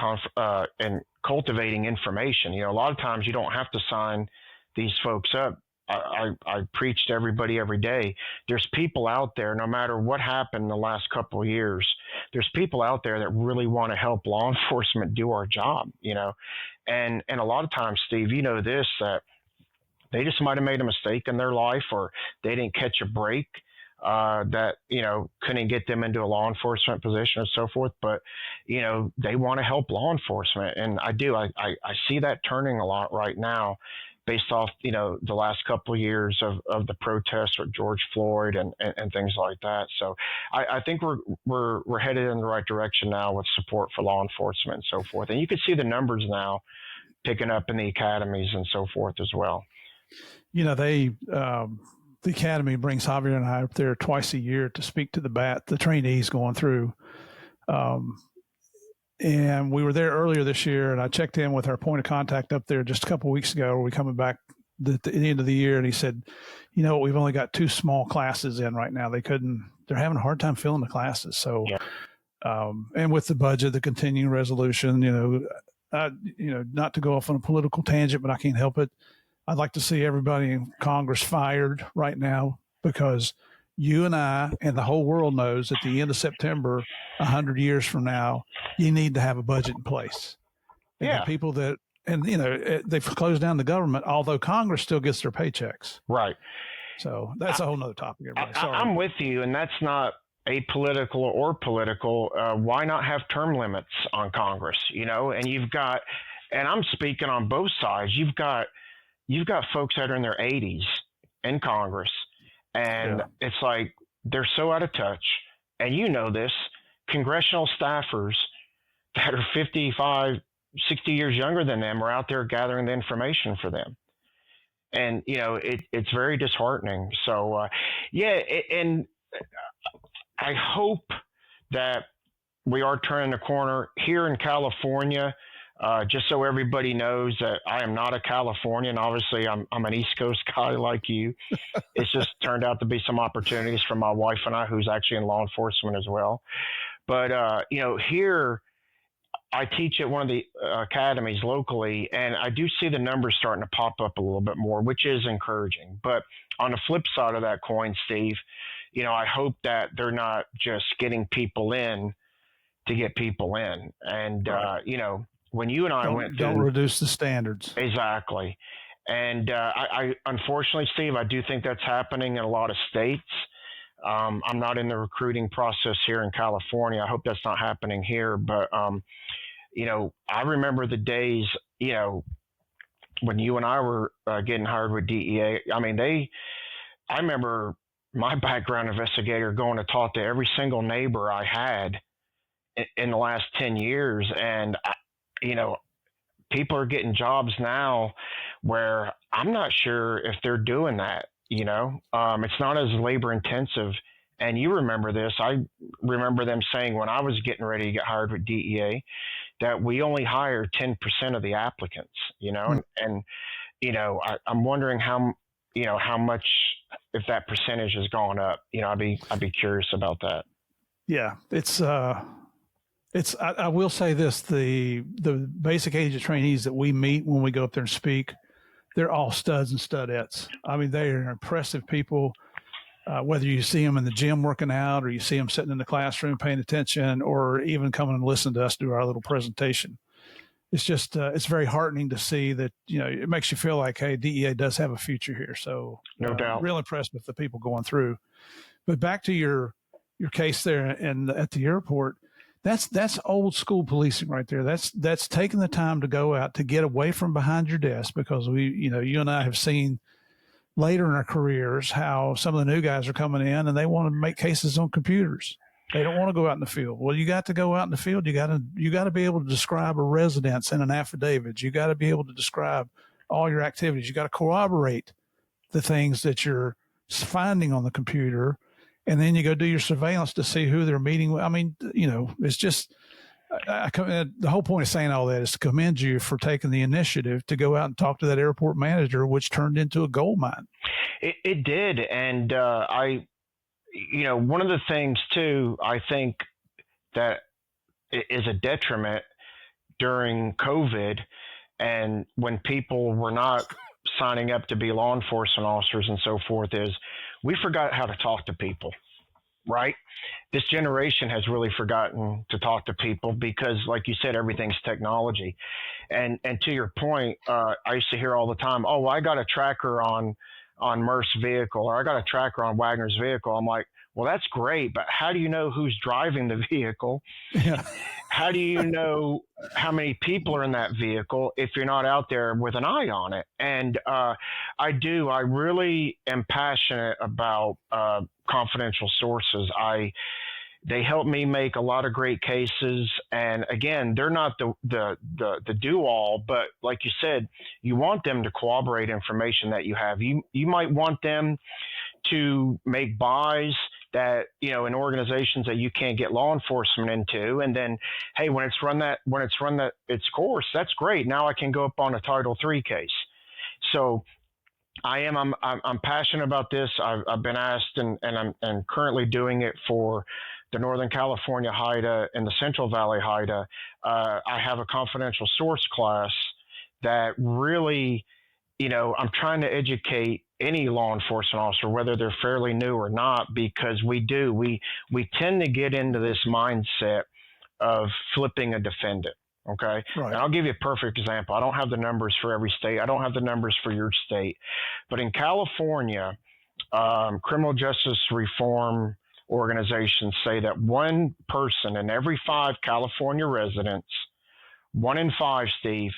cultivating information. A lot of times you don't have to sign these folks up. I preach to everybody every day. There's people out there, no matter what happened in the last couple of years, there's people out there that really want to help law enforcement do our job, and a lot of times, Steve, this, that they just might have made a mistake in their life, or they didn't catch a break that, couldn't get them into a law enforcement position and so forth. But, they want to help law enforcement. And I do. I see that turning a lot right now, based off, the last couple of years of the protests with George Floyd and things like that. So I think we're headed in the right direction now with support for law enforcement and so forth. And you can see the numbers now picking up in the academies and so forth as well. The academy brings Javier and I up there twice a year to speak to the trainees going through. And we were there earlier this year, and I checked in with our point of contact up there just a couple of weeks ago. We're coming back at the end of the year, and he said, we've only got 2 small classes in right now. They're having a hard time filling the classes. So, and with the budget, the continuing resolution, not to go off on a political tangent, but I can't help it. I'd like to see everybody in Congress fired right now, because you and I and the whole world knows at the end of September, 100 years from now, you need to have a budget in place. And the people that, they've closed down the government, although Congress still gets their paychecks. Right. So that's a whole nother topic. Everybody. Sorry. I'm with you, and that's not apolitical or political. Why not have term limits on Congress? And you've got, and I'm speaking on both sides. You've got folks that are in their 80s in Congress. And it's like, they're so out of touch. And you know this, congressional staffers that are 55, 60 years younger than them are out there gathering the information for them. And, it's very disheartening. So, and I hope that we are turning the corner here in California. Just so everybody knows that I am not a Californian. Obviously, I'm an East Coast guy like you. It's just turned out to be some opportunities for my wife and I, who's actually in law enforcement as well. But, here I teach at one of the academies locally, and I do see the numbers starting to pop up a little bit more, which is encouraging. But on the flip side of that coin, Steve, I hope that they're not just getting people in to get people in. And, right. When you and I don't reduce the standards. Exactly. And I unfortunately, Steve, I do think that's happening in a lot of states. I'm not in the recruiting process here in California. I hope that's not happening here. But, I remember the days, when you and I were getting hired with DEA. I remember my background investigator going to talk to every single neighbor I had in the last 10 years. And, people are getting jobs now where I'm not sure if they're doing that. It's not as labor intensive. And you remember this. I remember them saying when I was getting ready to get hired with DEA that we only hire 10% of the applicants, and I'm wondering how much, if that percentage has gone up. I'd be curious about that. Yeah, I will say this, the basic agent trainees that we meet when we go up there and speak, they're all studs and studettes. They are impressive people, whether you see them in the gym working out or you see them sitting in the classroom paying attention or even coming and listening to us do our little presentation. It's just, it's very heartening to see that, it makes you feel like, hey, DEA does have a future here. So no doubt. Real impressed with the people going through. But back to your case there and at the airport, that's old school policing right there. That's taking the time to go out to get away from behind your desk, because you and I have seen later in our careers how some of the new guys are coming in and they want to make cases on computers. They don't want to go out in the field. Well, you got to go out in the field. You got to be able to describe a residence in an affidavit. You got to be able to describe all your activities. You got to corroborate the things that you're finding on the computer. And then you go do your surveillance to see who they're meeting with. It's just, the whole point of saying all that is to commend you for taking the initiative to go out and talk to that airport manager, which turned into a gold mine. It did. And one of the things too, I think that is a detriment during COVID and when people were not signing up to be law enforcement officers and so forth, is we forgot how to talk to people, right? This generation has really forgotten to talk to people because, like you said, everything's technology. And to your point, I used to hear all the time, oh, well, I got a tracker on Murph's vehicle, or I got a tracker on Wagner's vehicle. I'm like, well, that's great, but how do you know who's driving the vehicle? Yeah. How do you know how many people are in that vehicle if you're not out there with an eye on it? And I really am passionate about confidential sources. They help me make a lot of great cases. And again, they're not the do all, but like you said, you want them to corroborate information that you have. You might want them to make buys that, in organizations that you can't get law enforcement into. And then, hey, when it's run its course, that's great. Now I can go up on a Title III case. So I'm passionate about this. I've been asked and I'm currently doing it for the Northern California HIDA and the Central Valley HIDA. I have a confidential source class that really, I'm trying to educate any law enforcement officer, whether they're fairly new or not, because we tend to get into this mindset of flipping a defendant. Okay. Right. And I'll give you a perfect example. I don't have the numbers for every state. I don't have the numbers for your state, but in California, criminal justice reform organizations say that one person in every 5 California residents, 1 in 5, Steve,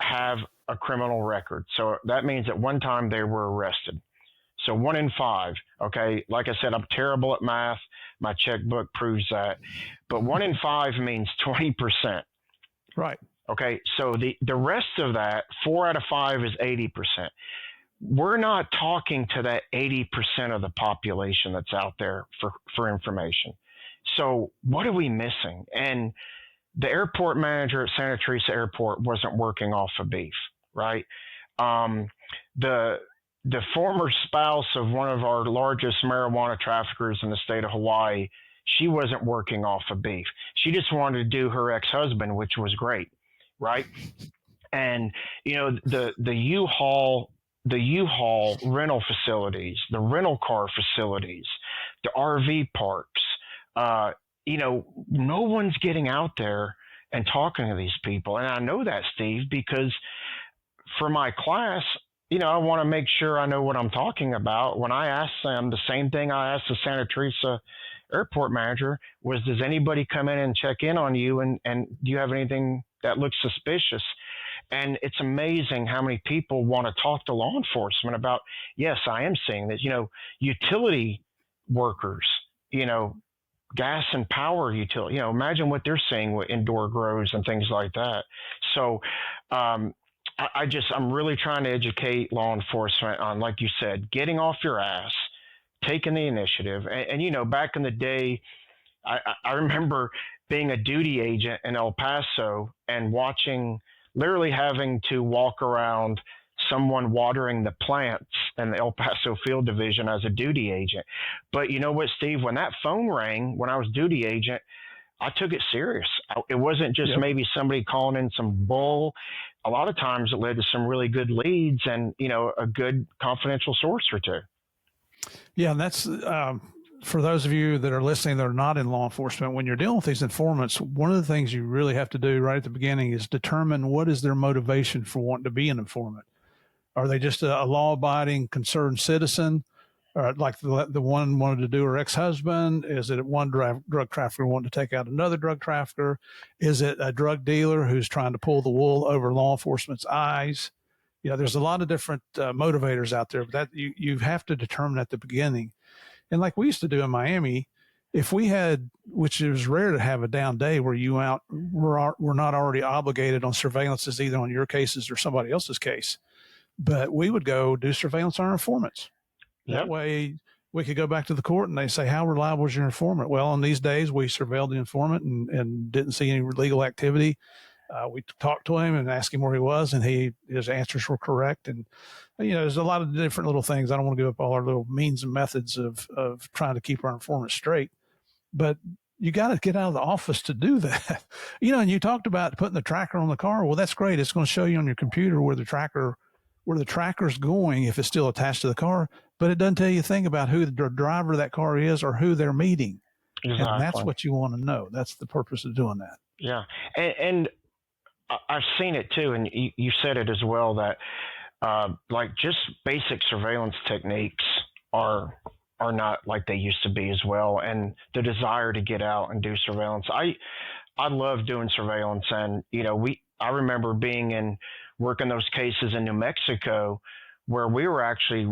have a criminal record. So that means at one time they were arrested. So 1 in 5. Okay. Like I said, I'm terrible at math. My checkbook proves that. But 1 in 5 means 20%. Right. Okay. So the rest of that, 4 out of 5 is 80%. We're not talking to that 80% of the population that's out there for information. So what are we missing? And the airport manager at Santa Teresa Airport wasn't working off of beef, right? The former spouse of one of our largest marijuana traffickers in the state of Hawaii, she wasn't working off of beef. She just wanted to do her ex-husband, which was great, right? And the U-Haul rental facilities, the rental car facilities, the RV parks, no one's getting out there and talking to these people. And I know that, Steve, because for my class, I want to make sure I know what I'm talking about. When I asked them the same thing I asked the Santa Teresa airport manager was, does anybody come in and check in on you? And do you have anything that looks suspicious? And it's amazing how many people want to talk to law enforcement about, yes, I am seeing this, utility workers, gas and power utility, imagine what they're seeing with indoor grows and things like that. So I'm really trying to educate law enforcement on, like you said, getting off your ass, taking the initiative. And back in the day, I remember being a duty agent in El Paso and literally having to walk around someone watering the plants in the El Paso Field Division as a duty agent. But you know what, Steve, when that phone rang, when I was duty agent, I took it serious. It wasn't just maybe somebody calling in some bull. A lot of times it led to some really good leads and, a good confidential source or two. Yeah. And that's, for those of you that are listening that are not in law enforcement, when you're dealing with these informants, one of the things you really have to do right at the beginning is determine what is their motivation for wanting to be an informant. Are they just a law-abiding, concerned citizen, or like the one wanted to do her ex-husband? Is it one drug trafficker wanting to take out another drug trafficker? Is it a drug dealer who's trying to pull the wool over law enforcement's eyes? There's a lot of different motivators out there, but that you have to determine at the beginning. And like we used to do in Miami, if we had, which is rare to have a down day where we're not already obligated on surveillances either on your cases or somebody else's case, but we would go do surveillance on our informants. That way we could go back to the court and they say, how reliable is your informant? Well, on these days we surveilled the informant and didn't see any illegal activity. We talked to him and asked him where he was, and his answers were correct. And, there's a lot of different little things. I don't want to give up all our little means and methods of trying to keep our informants straight, but you got to get out of the office to do that. And you talked about putting the tracker on the car. Well, that's great. It's going to show you on your computer where the tracker's going if it's still attached to the car, but it doesn't tell you a thing about who the driver of that car is or who they're meeting. Exactly. And that's what you want to know. That's the purpose of doing that. Yeah. And I've seen it too. And you said it as well that like just basic surveillance techniques are not like they used to be as well. And the desire to get out and do surveillance. I love doing surveillance. And, I remember working those cases in New Mexico where we were actually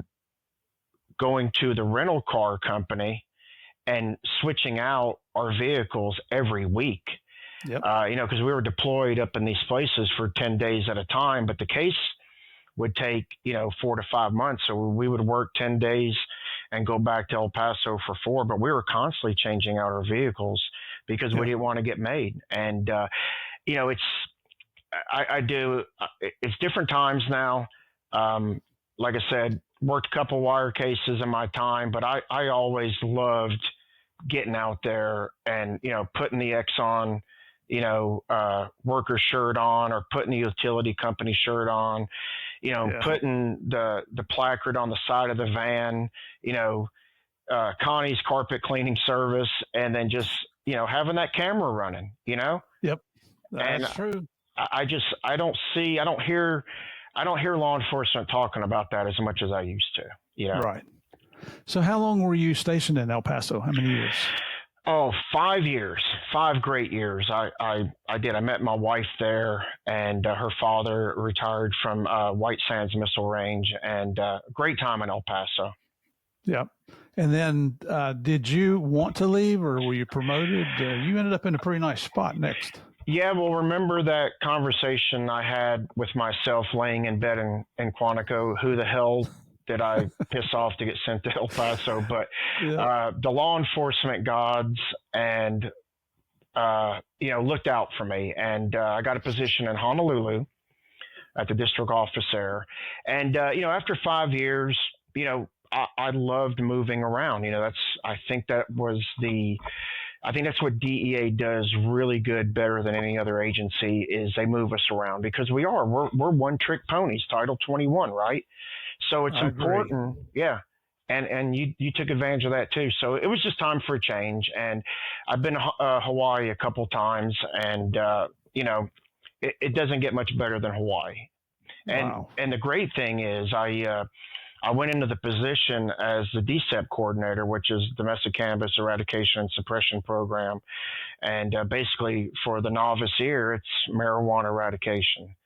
going to the rental car company and switching out our vehicles every week. Yep. Because we were deployed up in these places for 10 days at a time, but the case would take, 4 to 5 months. So we would work 10 days and go back to El Paso for 4, but we were constantly changing out our vehicles because we didn't want to get made. And, it's different times now. Like I said, worked a couple wire cases in my time, but I always loved getting out there and, putting the Exxon, worker shirt on or putting the utility company shirt on, putting the placard on the side of the van, Connie's carpet cleaning service, and then just, having that camera running, Yep. That's true. I don't hear law enforcement talking about that as much as I used to, Right. So how long were you stationed in El Paso? How many years? Oh, 5 years, 5 great years. I did. I met my wife there, and her father retired from White Sands Missile Range, and great time in El Paso. Yeah. And then, did you want to leave, or were you promoted? You ended up in a pretty nice spot next. Yeah, well, remember that conversation I had with myself laying in bed in Quantico? Who the hell did I piss off to get sent to El Paso? But the law enforcement gods and looked out for me, and I got a position in Honolulu at the district office there. And after 5 years, I loved moving around. I think that's what DEA does really good, better than any other agency, is they move us around, because we're one trick ponies, Title 21, right? So it's important. Yeah. And you took advantage of that too. So it was just time for a change. And I've been to Hawaii a couple times, and it doesn't get much better than Hawaii. And the great thing is I went into the position as the DCEP coordinator, which is Domestic Cannabis Eradication and Suppression Program. And basically, for the novice ear, it's marijuana eradication.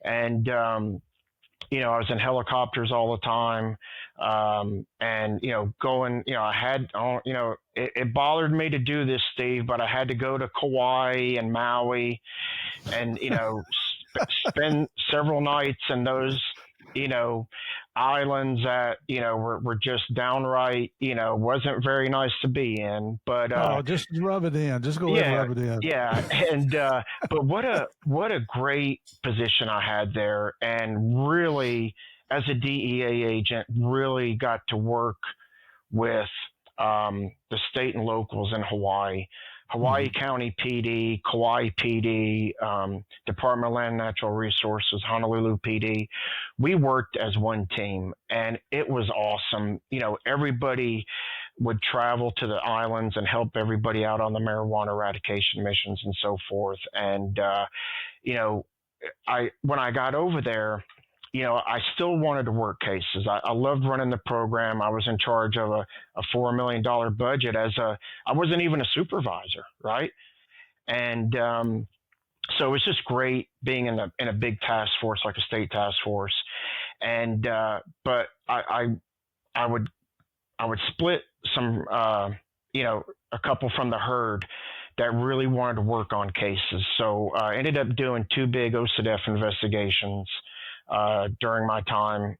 And, I was in helicopters all the time. And, going, it bothered me to do this, Steve, but I had to go to Kauai and Maui and, spend several nights in those, islands that, were just downright, wasn't very nice to be in. But just rub it in. Just go ahead and rub it in. Yeah. And but what a great position I had there, and really, as a DEA agent, really got to work with the state and locals in Hawaii. Hawaii County PD, Kauai PD, Department of Land and Natural Resources, Honolulu PD. We worked as one team, and it was awesome. Everybody would travel to the islands and help everybody out on the marijuana eradication missions and so forth. And, when I got over there, I still wanted to work cases. I loved running the program. I was in charge of a $4 million budget I wasn't even a supervisor, right? And so it was just great being in a big task force, like a state task force. And but I would split some, a couple from the herd that really wanted to work on cases. So I ended up doing 2 big OCDF investigations during my time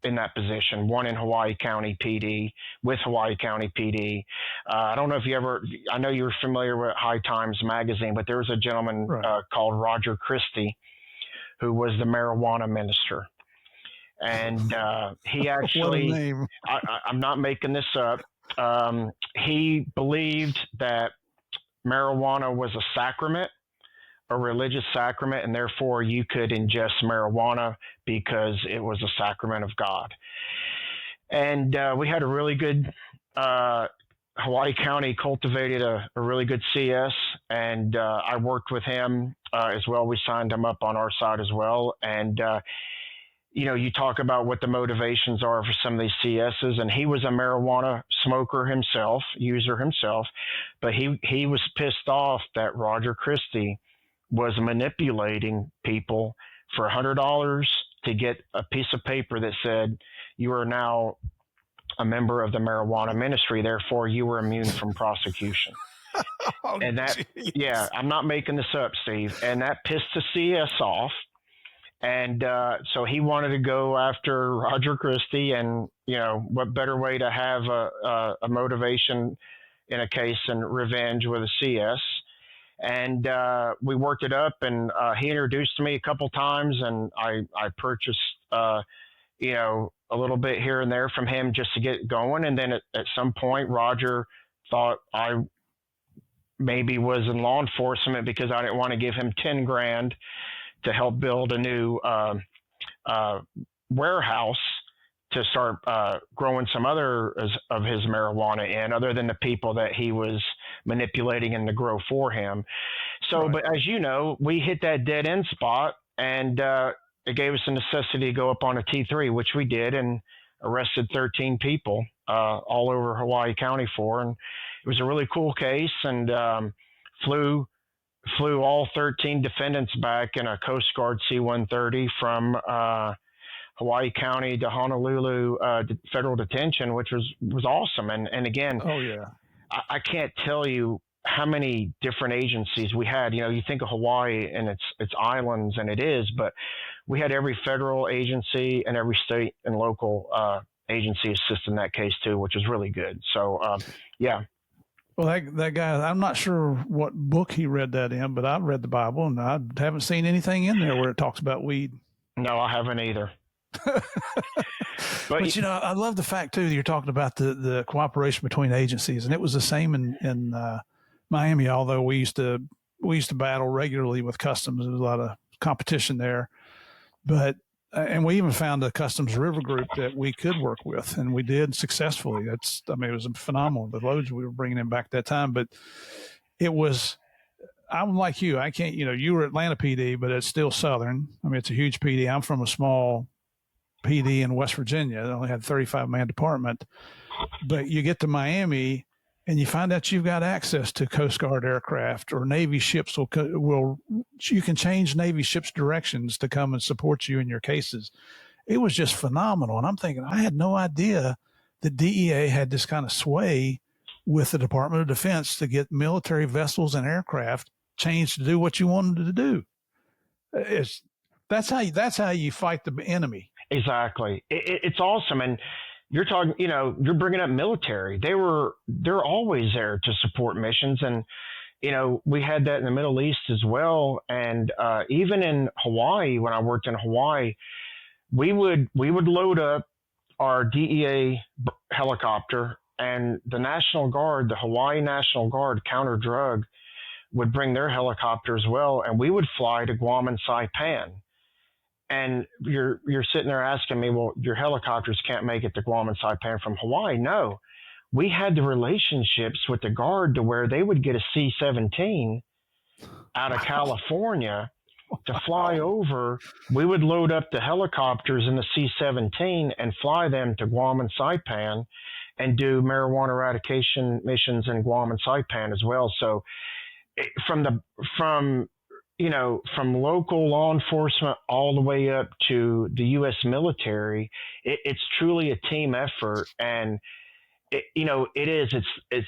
in that position, one in Hawaii County PD with Hawaii County PD. I don't know if I know you're familiar with High Times magazine, but there was a gentleman called Roger Christie, who was the marijuana minister. And he actually, what a name. I'm not making this up. He believed that marijuana was a sacrament, a religious sacrament, and therefore you could ingest marijuana because it was a sacrament of God. And we had a really good, Hawaii County cultivated a really good CS, and I worked with him as well. We signed him up on our side as well. And, you talk about what the motivations are for some of these CSs, and he was a marijuana smoker himself, user himself, but he was pissed off that Roger Christie was manipulating people for $100 to get a piece of paper that said, you are now a member of the marijuana ministry, therefore you were immune from prosecution. And that, geez. Yeah, I'm not making this up, Steve. And that pissed the CS off. And so he wanted to go after Roger Christie, and, what better way to have a motivation in a case than revenge with a CS. And we worked it up, and he introduced me a couple times, and I purchased, a little bit here and there from him just to get going. And then at some point, Roger thought I maybe was in law enforcement because I didn't want to give him $10,000 to help build a new warehouse to start growing some other of his marijuana in, other than the people that he was manipulating and to grow for him. So, But as you know, we hit that dead end spot, and it gave us the necessity to go up on a T3, which we did, and arrested 13 people all over Hawaii County for. And it was a really cool case, and flew all 13 defendants back in a Coast Guard C-130 from Hawaii County to Honolulu federal detention, which was awesome. And again, Oh yeah. I can't tell you how many different agencies we had. You think of Hawaii and its islands, and it is, but we had every federal agency and every state and local agency assist in that case too, which was really good. So yeah. Well, that guy, I'm not sure what book he read that in, but I've read the Bible and I haven't seen anything in there where it talks about weed. No, I haven't either. But I love the fact too that you're talking about the cooperation between agencies, and it was the same in Miami. Although we used to battle regularly with customs, there was a lot of competition there, but and we even found a customs river group that we could work with, and we did successfully. It was phenomenal, the loads we were bringing in back at that time. But I'm like you. I can't, you were Atlanta PD, but it's still Southern. I mean, it's a huge PD. I'm from a small PD in West Virginia. It only had 35-man department. But you get to Miami and you find out you've got access to Coast Guard aircraft, or Navy ships you can change Navy ships' directions to come and support you in your cases. It was just phenomenal. And I'm thinking, I had no idea the DEA had this kind of sway with the Department of Defense to get military vessels and aircraft changed to do what you wanted to do. That's how you fight the enemy. Exactly. It's awesome. And you're talking, you're bringing up military. They're always there to support missions. And, we had that in the Middle East as well. And even in Hawaii, when I worked in Hawaii, we would load up our DEA helicopter, and the National Guard, the Hawaii National Guard, counter drug, would bring their helicopter as well. And we would fly to Guam and Saipan. And you're sitting there asking me, well, your helicopters can't make it to Guam and Saipan from Hawaii. No, we had the relationships with the Guard to where they would get a C-17 out of California to fly over. We would load up the helicopters in the C-17 and fly them to Guam and Saipan and do marijuana eradication missions in Guam and Saipan as well. So from local law enforcement all the way up to the U.S. military, it's truly a team effort. And, it's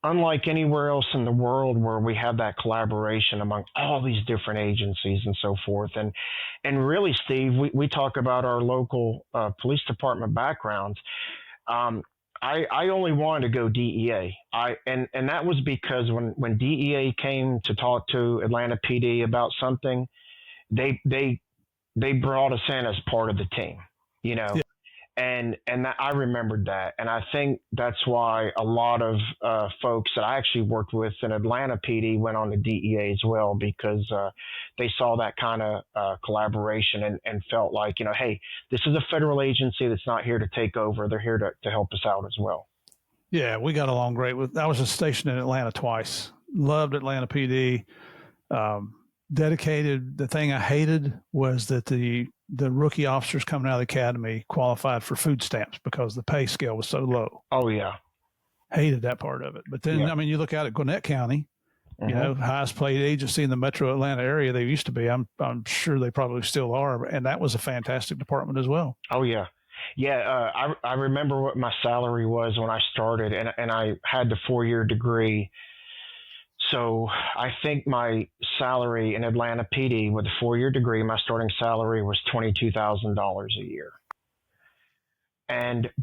unlike anywhere else in the world where we have that collaboration among all these different agencies and so forth. And really, Steve, we talk about our local police department backgrounds. I only wanted to go DEA. And that was because when DEA came to talk to Atlanta PD about something, they brought us in as part of the team, Yeah. And that, I remembered that. And I think that's why a lot of folks that I actually worked with in Atlanta PD went on to DEA as well, because they saw that kind of collaboration and felt like, hey, this is a federal agency that's not here to take over. They're here to help us out as well. Yeah, we got along great. I was stationed in Atlanta twice. Loved Atlanta PD. Dedicated. The thing I hated was that the rookie officers coming out of the academy qualified for food stamps because the pay scale was so low. Oh yeah. Hated that part of it. But then, yeah. I mean, you look out at Gwinnett County, highest paid agency in the metro Atlanta area. They used to be. I'm sure they probably still are. And that was a fantastic department as well. Oh yeah. Yeah. I remember what my salary was when I started, and I had the 4-year degree. So I think my salary in Atlanta PD with a 4-year degree, my starting salary was $22,000 a year.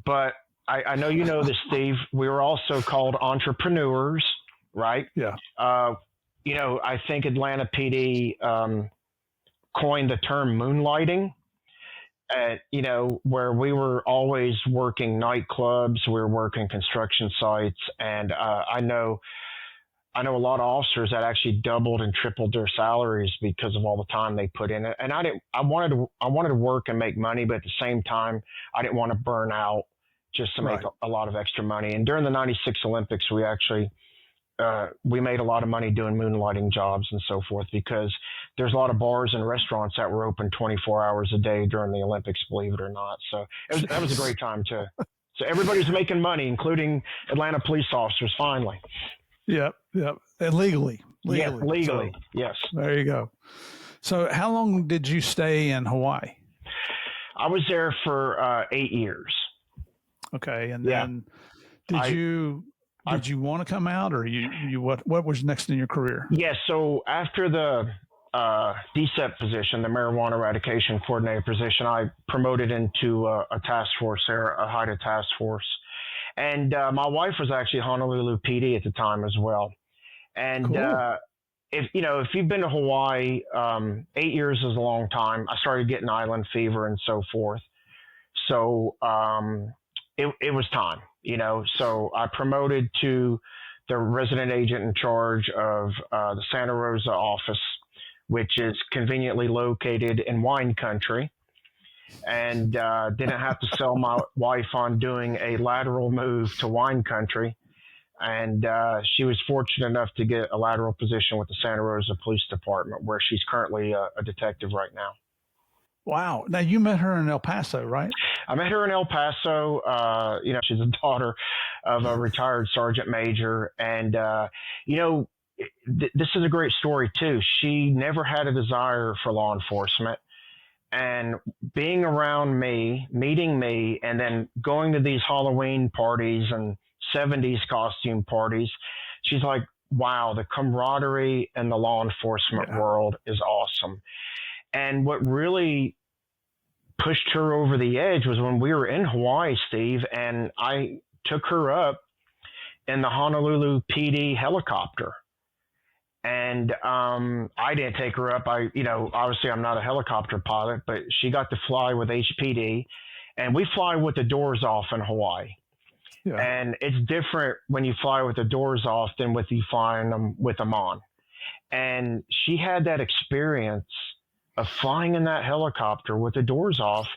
But I know you know this, Steve. We were also called entrepreneurs, right? Yeah. I think Atlanta PD coined the term moonlighting. Where we were always working nightclubs, we were working construction sites, and I know a lot of officers that actually doubled and tripled their salaries because of all the time they put in it. And I wanted to work and make money, but at the same time, I didn't want to burn out just to make a lot of extra money. And during the '96 Olympics, we actually we made a lot of money doing moonlighting jobs and so forth, because there's a lot of bars and restaurants that were open 24 hours a day during the Olympics, believe it or not. So that was a great time too. So everybody's making money, including Atlanta police officers, finally. Yep. And legally. Yeah, legally. So, yes. There you go. So how long did you stay in Hawaii? I was there for 8 years. Okay. And Yeah. then I, did you want to come out, or what was next in your career? Yeah, so after the DCEP position, the marijuana eradication coordinator position, I promoted into a task force there, a HIDTA task force. And my wife was actually Honolulu PD at the time as well. And Cool. if you've been to Hawaii, 8 years is a long time. I started getting island fever and so forth. So it was time, So I promoted to the resident agent in charge of the Santa Rosa office, which is conveniently located in wine country, and didn't have to sell my wife on doing a lateral move to wine country. And she was fortunate enough to get a lateral position with the Santa Rosa Police Department, where she's currently a detective right now. Wow. Now, you met her in El Paso, right? I met her in El Paso. She's a daughter of a retired sergeant major. And, this is a great story, too. She never had a desire for law enforcement. And being around me, meeting me, and then going to these Halloween parties and 70s costume parties, she's like, wow, the camaraderie in the law enforcement world is awesome. And what really pushed her over the edge was when we were in Hawaii, Steve, and I took her up in the Honolulu PD helicopter. And I didn't take her up. Obviously I'm not a helicopter pilot, but she got to fly with HPD, and we fly with the doors off in Hawaii. Yeah. And it's different when you fly with the doors off than with you flying them with them on. And she had that experience of flying in that helicopter with the doors off,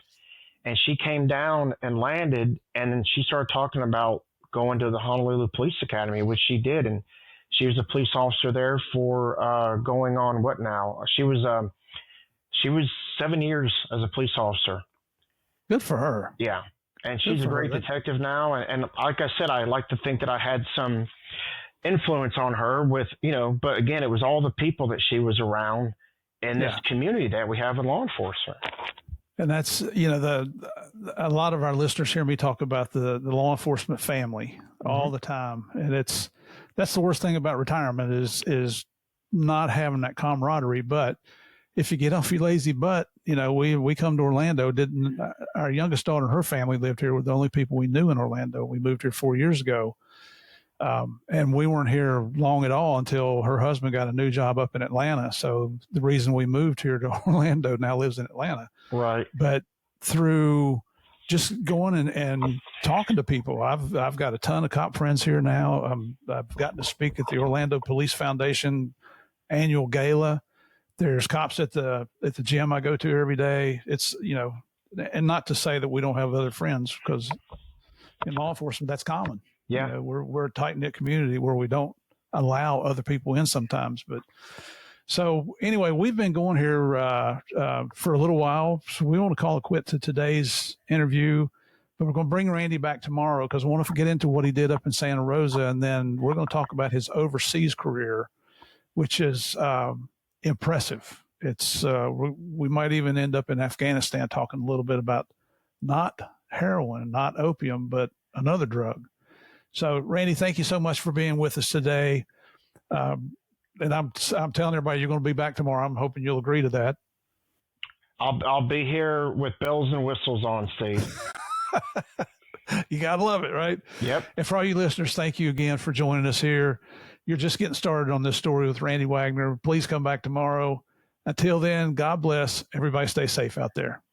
and she came down and landed, and then she started talking about going to the Honolulu Police Academy, which she did, and she was a police officer there for going on what now? She was 7 years as a police officer. Good for her. Yeah, and she's a great detective now, and like I said, I like to think that I had some influence on her with, but again, it was all the people that she was around in this community that we have in law enforcement. And that's, a lot of our listeners hear me talk about the law enforcement family all the time. And that's the worst thing about retirement is not having that camaraderie. But if you get off your lazy butt, we come to Orlando, our youngest daughter and her family lived here, were the only people we knew in Orlando. We moved here 4 years ago. And we weren't here long at all until her husband got a new job up in Atlanta. So the reason we moved here to Orlando, now lives in Atlanta. Right. But through just going and talking to people, I've got a ton of cop friends here now. I've gotten to speak at the Orlando Police Foundation annual gala. There's cops at the gym I go to every day. It's, and not to say that we don't have other friends, because in law enforcement, that's common. Yeah. We're a tight knit community where we don't allow other people in sometimes. But so anyway, we've been going here for a little while. So we want to call it quit to today's interview, but we're going to bring Randy back tomorrow because I want to get into what he did up in Santa Rosa. And then we're going to talk about his overseas career, which is impressive. It's we might even end up in Afghanistan talking a little bit about not heroin, not opium, but another drug. So, Randy, thank you so much for being with us today. And I'm telling everybody you're going to be back tomorrow. I'm hoping you'll agree to that. I'll be here with bells and whistles on, Steve. You got to love it, right? Yep. And for all you listeners, thank you again for joining us here. You're just getting started on this story with Randy Wagner. Please come back tomorrow. Until then, God bless. Everybody stay safe out there.